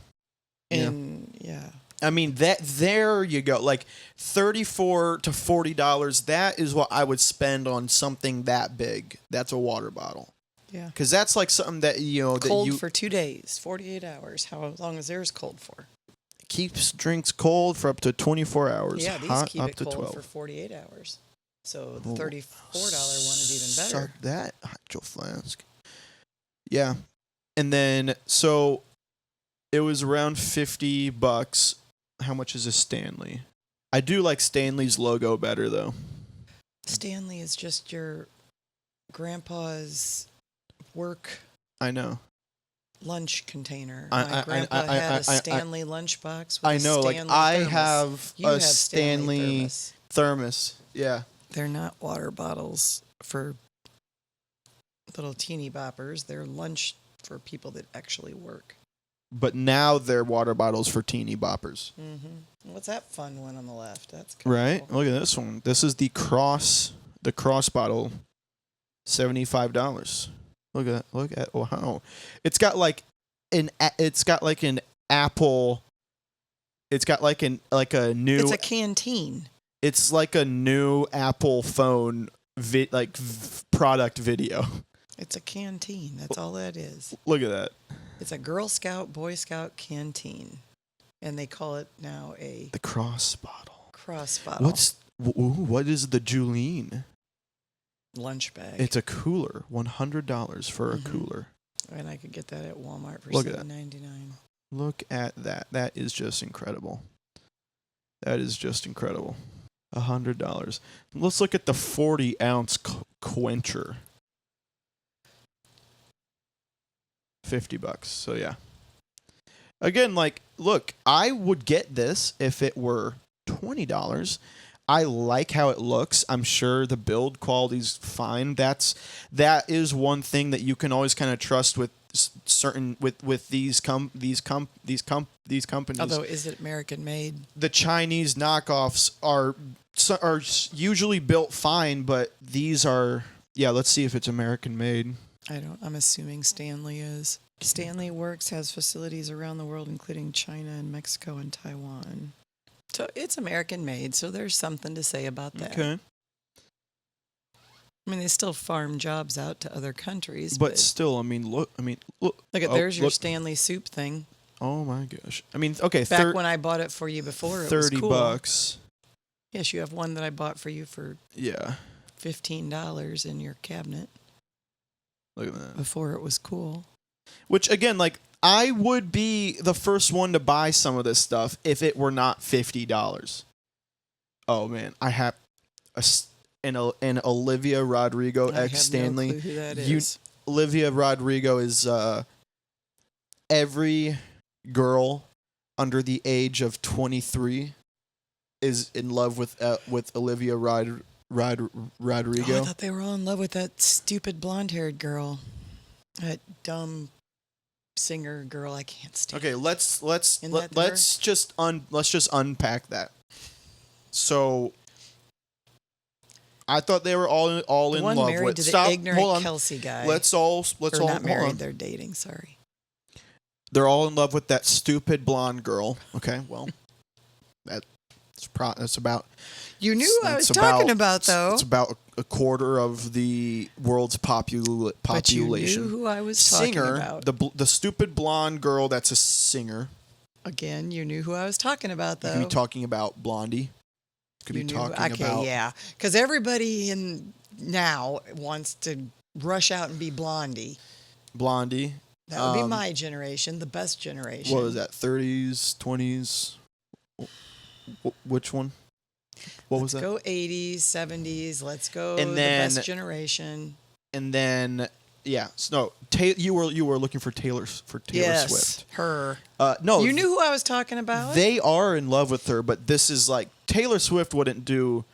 And yeah. I mean there you go. Like $34 to $40, that is what I would spend on something that big. That's a water bottle. Yeah. Because that's like something that, you know, cold for 2 days, 48 hours. How long is theirs cold for? Keeps drinks cold for up to 24 hours. Yeah, these hot keep up it to cold 12. for 48 hours. So the $34 one is even better. Suck that Hydro Flask. Yeah. And then, so it was around $50. How much is a Stanley? I do like Stanley's logo better, though. Stanley is just your grandpa's work I know. lunch container. I- My I- grandpa I- had a Stanley lunchbox with I a know, like Stanley I thermos. have You a have Stanley thermos. thermos. Yeah. They're not water bottles for little teeny boppers. They're lunch for people that actually work. But now they're water bottles for teeny boppers. Mm-hmm. What's that fun one on the left? That's Right? cool. Look at this one. This is the cross bottle. $75. Look at wow. It's got like an apple. It's got like a new. It's a canteen. It's like a new Apple phone product video. It's a canteen. That's all that is. Look at that. It's a Girl Scout, Boy Scout canteen. And they call it now The cross bottle. cross bottle. What is the Julene? Lunch bag. It's a cooler. $100 for a cooler. And I could get that at Walmart for Look at that. $7.99. Look at that. That is just incredible. That is just incredible. $100. Let's look at the 40-ounce quencher. $50. So yeah. Again, like, look, I would get this if it were $20. I like how it looks. I'm sure the build quality's fine. That is one thing that you can always kind of trust with certain with these companies. Although, is it American made? The Chinese knockoffs are usually built fine, but these are. Yeah, let's see if it's American made. I'm assuming Stanley is. Stanley Works has facilities around the world, including China and Mexico and Taiwan. So it's American made, so there's something to say about that. Okay. I mean, they still farm jobs out to other countries. But still, look. Look at there's your Stanley soup thing. Oh my gosh. Okay. Back when I bought it for you before, it was cool. $30. Yes, you have one that I bought for you for $15 in your cabinet. Look at that. Before it was cool. Which, again, like, I would be the first one to buy some of this stuff if it were not $50. Oh, man. I have an Olivia Rodrigo X Stanley. I have no clue who that is. Olivia Rodrigo is every girl under the age of 23 is in love with Olivia Rodrigo. Oh, I thought they were all in love with that stupid blonde-haired girl. That dumb singer girl I can't stand. Okay, let's just unpack that. So I thought they were all in one love married with. to the Stop. ignorant Hold on. Kelsey guy. Let's all not married. hold on. They're dating. Sorry. They're all in love with that stupid blonde girl. Okay, well, that's about. You knew who I was talking about, though. It's about a quarter of the world's population. But you knew who I was talking about. The stupid blonde girl that's a singer. Again, you knew who I was talking about, though. You could be talking about Blondie. Yeah. Because everybody now wants to rush out and be Blondie. Blondie. That would be my generation, the best generation. What was that, 30s, 20s? Which one? What was that? Let's go 80s, 70s. Let's go the best generation. And then, so you were looking for Taylor Swift. Yes, her. No, you knew who I was talking about. They are in love with her, but this is like Taylor Swift wouldn't do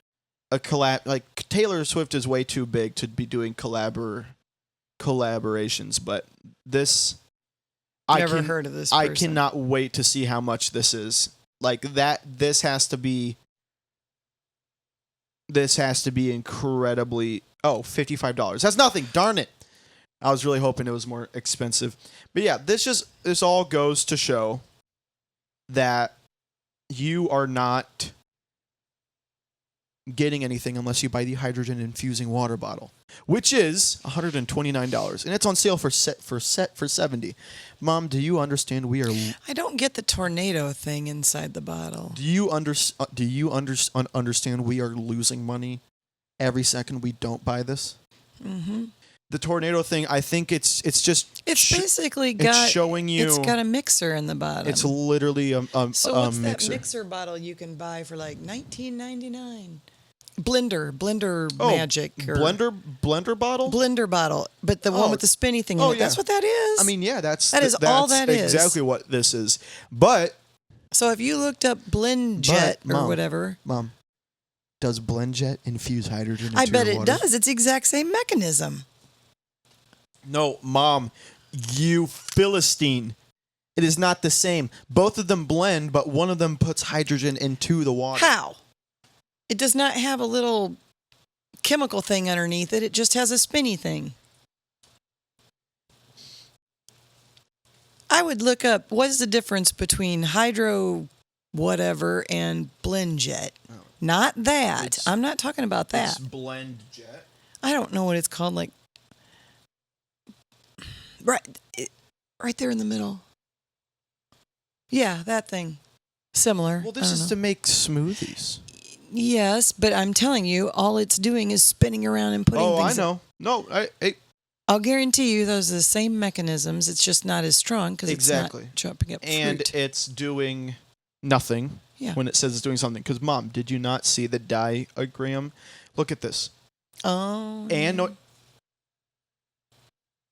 a collab. Like Taylor Swift is way too big to be doing collaborations, but this. Never heard of this person. I cannot wait to see how much this is. Like that. This has to be incredibly. Oh, $55. That's nothing. Darn it. I was really hoping it was more expensive. But yeah, this all goes to show that you are not getting anything unless you buy the hydrogen infusing water bottle, which is $129, and it's on sale for $70. Mom, do you understand I don't get the tornado thing inside the bottle. Do you understand we are losing money every second we don't buy this? Mm-hmm. The tornado thing, I think it's basically it's showing you. It's got a mixer in the bottom. It's literally a so what's mixer. That mixer bottle you can buy for like $19.99? Blender magic. Or blender bottle? Blender bottle. But the one with the spinny thing in it. That's what that is? I mean, yeah, that's all that is. Exactly what this is. But so if you looked up BlendJet or whatever. Mom, does BlendJet infuse hydrogen into I bet your it does. It's the exact same mechanism. No, Mom, you Philistine. It is not the same. Both of them blend, but one of them puts hydrogen into the water. How? It does not have a little chemical thing underneath it. It just has a spinny thing. I would look up what is the difference between hydro whatever and BlendJet. Oh, Not that. It's- I'm not talking about that. It's Blend Jet. I don't know what it's called. Like right there in the middle. Yeah, that thing. Similar. Well, this is to make smoothies. Yes, but I'm telling you, all it's doing is spinning around and putting Oh, I things. know. No, I'll guarantee you those are the same mechanisms. It's just not as strong because Exactly. it's not chopping up and fruit. it's doing nothing Yeah. when it says it's doing something. Because, Mom, did you not see the diagram? Look at this. Oh. And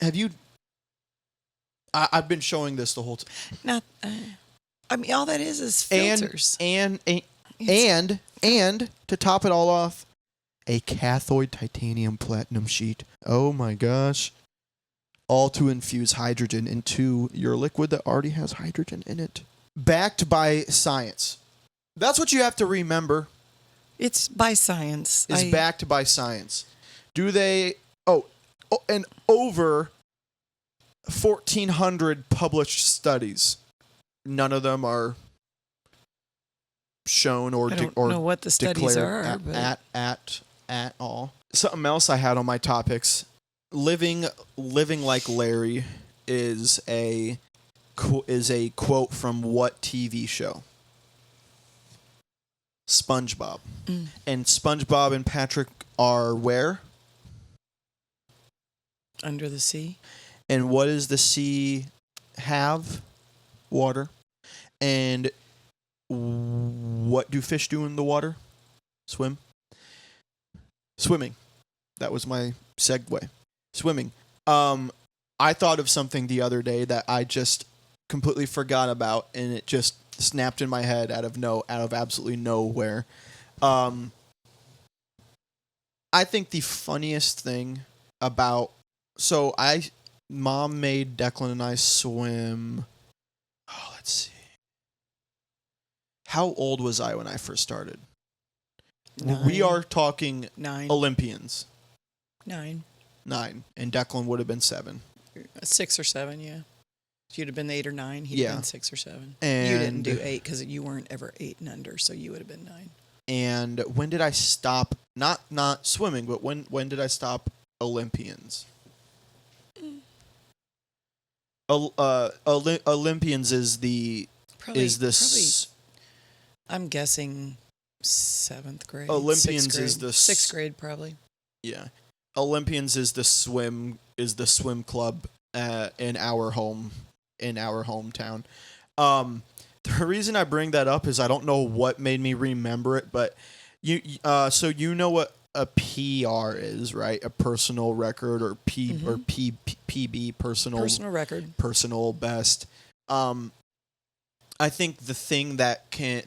have you? I've been showing this the whole time. Not. I mean, all that is filters. And to top it all off, a cathode titanium platinum sheet. Oh my gosh. All to infuse hydrogen into your liquid that already has hydrogen in it. Backed by science. That's what you have to remember. It's by science. Is backed by science. Do they... and over 1,400 published studies. None of them are shown or I don't know what the studies declared are, at all. Something else I had on my topics. Living like Larry is a quote from what TV show? SpongeBob. And SpongeBob and Patrick are where? Under the sea. And what does the sea have? Water. And what do fish do in the water? Swim. Swimming. That was my segue. Swimming. I thought of something the other day that I just completely forgot about, and it just snapped in my head out of absolutely nowhere. I think the funniest thing about Mom made Declan and I swim. Oh, let's see. How old was I when I first started? 9. We are talking 9. Olympians. 9. 9. And Declan would have been 7. 6 or 7, yeah. If you'd have been 8 or 9, he'd Yeah. have been 6 or 7. And you didn't do 8 because you weren't ever 8 and under, so you would have been 9. And when did I stop? Not swimming, but when did I stop Olympians? Olympians is the Probably, this I'm guessing 7th grade. Olympians 6th grade. is the 6th grade probably. yeah. Olympians is the swim club in our hometown. The reason I bring that up is I don't know what made me remember it, but so you know what a PR is, right? A personal record or PB personal record. personal best. I think the thing that kind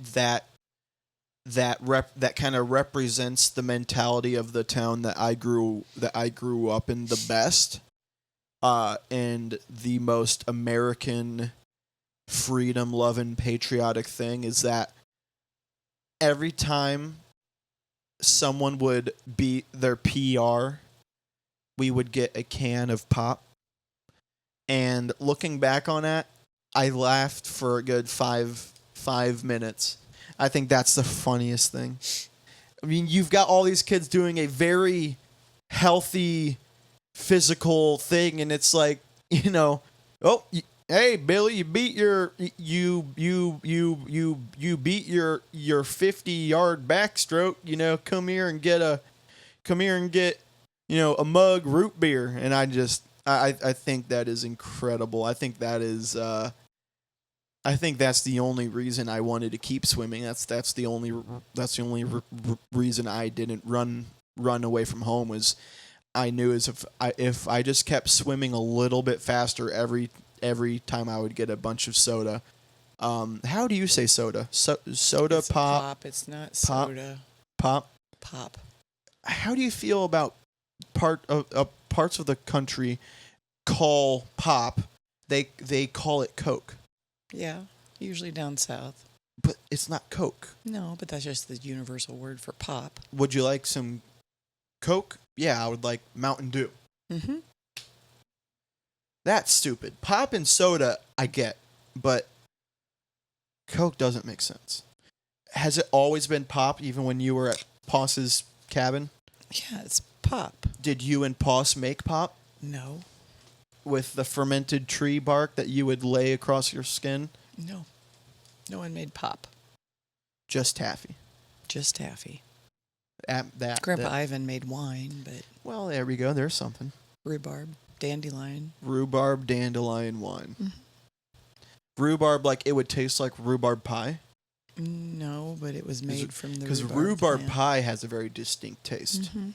of represents the mentality of the town that I grew up in the best, and the most American freedom loving patriotic thing is that every time someone would beat their PR, we would get a can of pop. And looking back on it, I laughed for a good five minutes. I think that's the funniest thing. I mean, you've got all these kids doing a very healthy physical thing, and it's like, hey Billy, you beat your 50-yard backstroke. Come here and get a mug root beer. And I think that is incredible. I think that's the only reason I wanted to keep swimming. That's the only reason I didn't run away from home, was I knew if I just kept swimming a little bit faster every time I would get a bunch of soda. How do you say soda? Soda, It's pop. Pop. It's not Pop. soda. Pop. Pop. How do you feel about parts of the country call pop? They call it Coke. Yeah, usually down south. But it's not Coke. No, but that's just the universal word for pop. Would you like some Coke? Yeah, I would like Mountain Dew. Mm-hmm. That's stupid. Pop and soda, I get, but Coke doesn't make sense. Has it always been pop, even when you were at Poss's cabin? Yeah, it's pop. Did you and Poss make pop No, with the fermented tree bark that you would lay across your skin? no. No one made pop. Just taffy. Just taffy. that- Grandpa Ivan made wine, but Well, there we go. There's something. rhubarb, dandelion. Rhubarb dandelion wine. Mhm. Rhubarb, like it would taste like rhubarb pie? No, but it was made from the Because rhubarb rhubarb plant. pie has a very distinct taste. Mhm.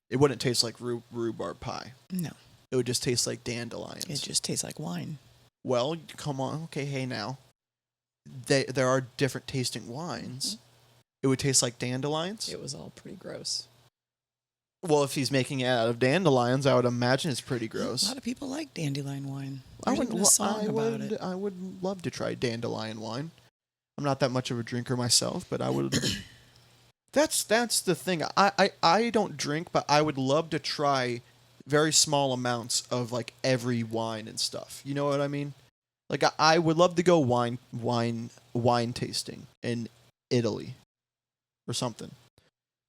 It wouldn't taste like rhubarb pie. No, It would just taste like dandelions. it just tastes like wine. Well, come on. Okay, hey now. There are different tasting wines. It would taste like dandelions? It was all pretty gross. Well, if he's making it out of dandelions, I would imagine it's pretty A gross. lot of people like dandelion wine. I There's would, even a song about it. I would love to try dandelion wine. I'm not that much of a drinker myself, but I would. That's the thing. I don't drink, but I would love to try very small amounts of like every wine and stuff. You know what I mean? Like I would love to go wine tasting in Italy or something.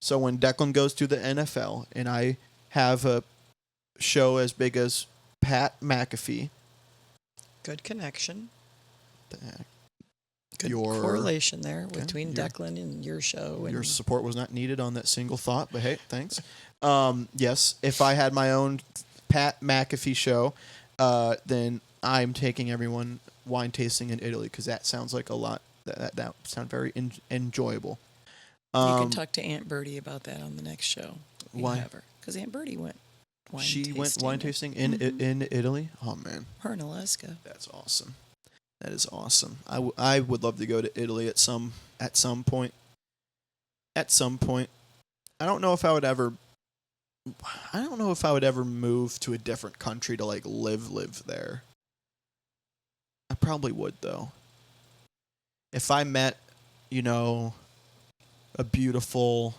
So when Declan goes to the NFL and I have a show as big as Pat McAfee, Good connection. the- Good Your- correlation there okay, between your- Declan and your show. And your support was not needed on that single thought, but hey, thanks. Yes, if I had my own Pat McAfee show, then I'm taking everyone wine tasting in Italy because that sounds like a lot. That sounds very enjoyable. you can talk to Aunt Bertie about that on the next show. Why? Because Aunt Bertie went wine She tasting. went wine tasting in Mhm. in Italy. Oh man, Her in Alaska. that's awesome. That is awesome. I would love to go to Italy at some point. At some point, I don't know if I would ever. I don't know if I would ever move to a different country to like live there. I probably would though. If I met, a beautiful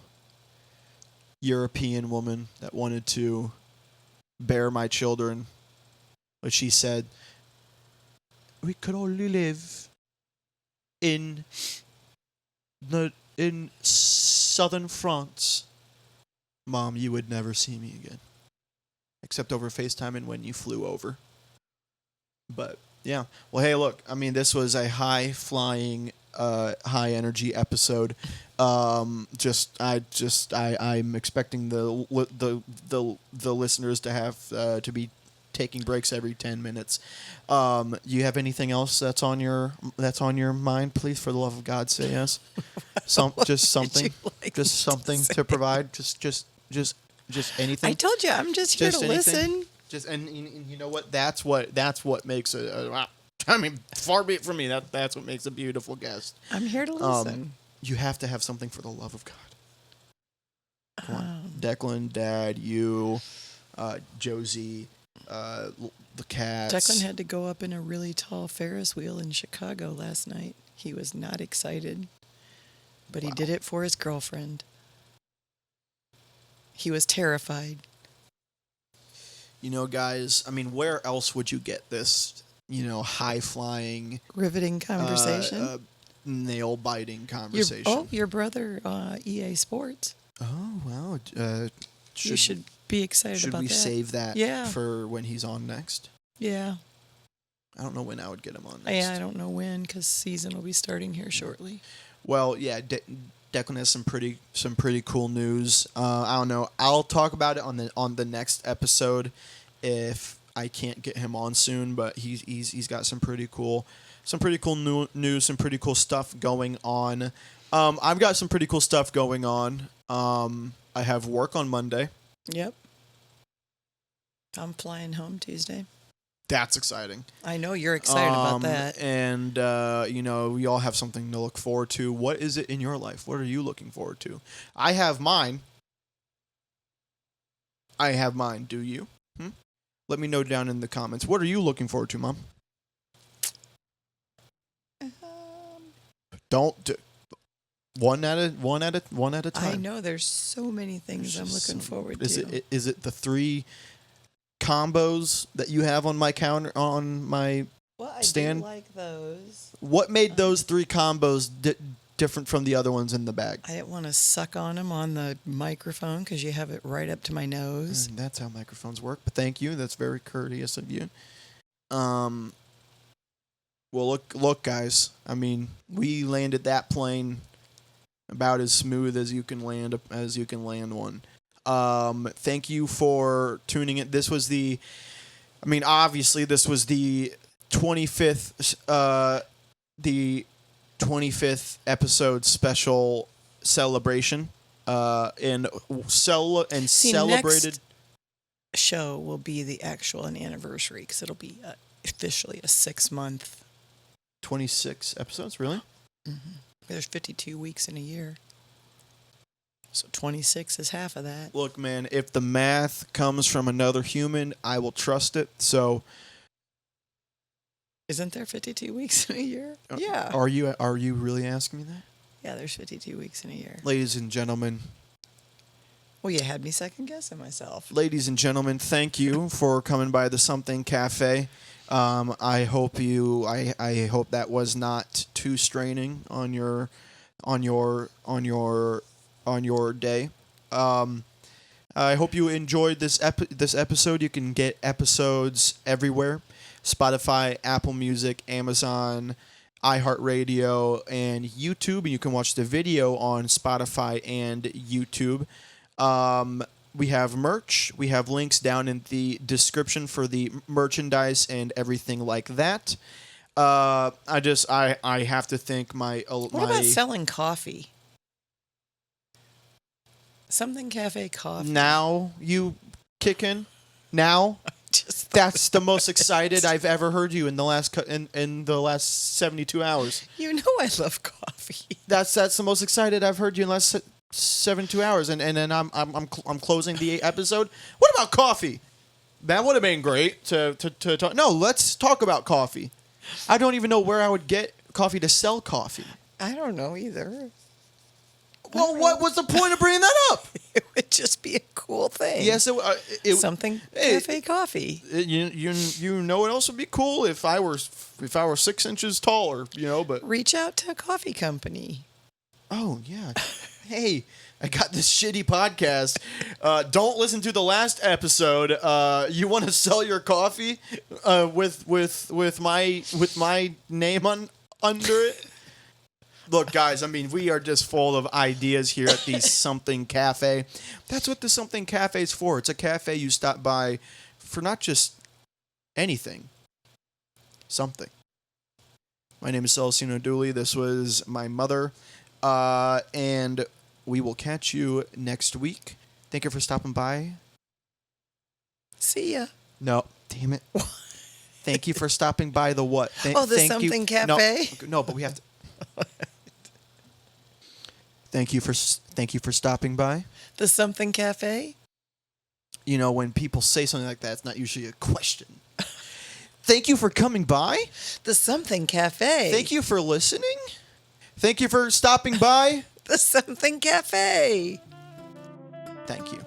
European woman that wanted to bear my children, but she said, we could only live in southern France. Mom, you would never see me again. Except over FaceTime and when you flew over. But yeah. Well, hey, look, I mean, this was a high-flying, high-energy episode. I'm expecting the listeners to have to be taking breaks every 10 minutes. You have anything else that's on your mind? Please, for the love of God, say yes. Just something, just something to provide. Just anything. I told you, I'm just here to anything. listen. And you know what? That's what makes it. I mean, far be it from me. That's what makes a beautiful guest. I'm here to listen. You have to have something for the love of God. Come on, Declan, Dad, you, Josie, the cats. Declan had to go up in a really tall Ferris wheel in Chicago last night. He was not excited, but he did it for his girlfriend. He was terrified. Guys, I mean, where else would you get this, high-flying, Riveting conversation. nail-biting conversation? Your brother, EA Sports. Oh, wow. You should be excited about that. Should we save that Yeah. for when he's on next? Yeah. I don't know when I would get him on next. Yeah, I don't know when because season will be starting here shortly. Well, yeah, Declan has some pretty cool news. I don't know. I'll talk about it on the next episode if I can't get him on soon. But he's got some pretty cool news, some pretty cool stuff going on. I've got some pretty cool stuff going on. I have work on Monday. Yep. I'm flying home Tuesday. That's exciting. I know you're excited about that. And, we all have something to look forward to. What is it in your life? What are you looking forward to? I have mine. Do you? Let me know down in the comments. What are you looking forward to, Mom? Don't do one at a time. I know there's so many things I'm looking forward to. Is it the 3 combos that you have on my counter on my well, I stand? do like those. What made those 3 combos different from the other ones in the bag. I didn't want to suck on them on the microphone because you have it right up to my nose. And that's how microphones work. But thank you. That's very courteous of you. Well, look, guys. I mean, we landed that plane about as smooth as you can land one. Thank you for tuning in. This was obviously this was the 25th episode special celebration. And celebrated. Next show will be the actual anniversary because it'll be officially a 6-month. 26 episodes, really? Mm-hmm. There's 52 weeks in a year. So 26 is half of that. Look, man, if the math comes from another human, I will trust it. So, isn't there 52 weeks in a year? Yeah. Are you really asking me that? Yeah, there's 52 weeks in a year. Ladies and gentlemen. Well, you had me second guessing myself. Ladies and gentlemen, thank you for coming by the Something Cafe. I hope that was not too straining on your day. I hope you enjoyed this episode. You can get episodes everywhere: Spotify, Apple Music, Amazon, iHeartRadio, and YouTube. And you can watch the video on Spotify and YouTube. We have merch. We have links down in the description for the merchandise and everything like that. I have to thank my. What about selling coffee? Something Cafe coffee. Now you kick in. Now that's the most excited I've ever heard you in the last in the last 72 hours. You know I love coffee. That's the most excited I've heard you in the last 72 hours, and then I'm closing the episode. What about coffee? That would have been great to talk. No, let's talk about coffee. I don't even know where I would get coffee to sell coffee. I don't know either. Well, what was the point of bringing that up? It would just be a cool thing. Yes, Something Cafe coffee. You know what else would be cool if I were 6 inches taller, but reach out to a coffee company. Oh yeah. Hey, I got this shitty podcast. Don't listen to the last episode. You want to sell your coffee with my name under it? Look, guys, we are just full of ideas here at the Something Cafe. That's what the Something Cafe is for. It's a cafe you stop by for not just anything, something. My name is Celestino Dooley. This was my mother. And we will catch you next week. Thank you for stopping by. See ya. No, damn it. Thank you for stopping by the what? The Something Cafe? No, but we have to. Thank you for stopping by. The Something Cafe? When people say something like that, it's not usually a question. Thank you for coming by. The Something Cafe. Thank you for listening. Thank you for stopping by. The Something Cafe. Thank you.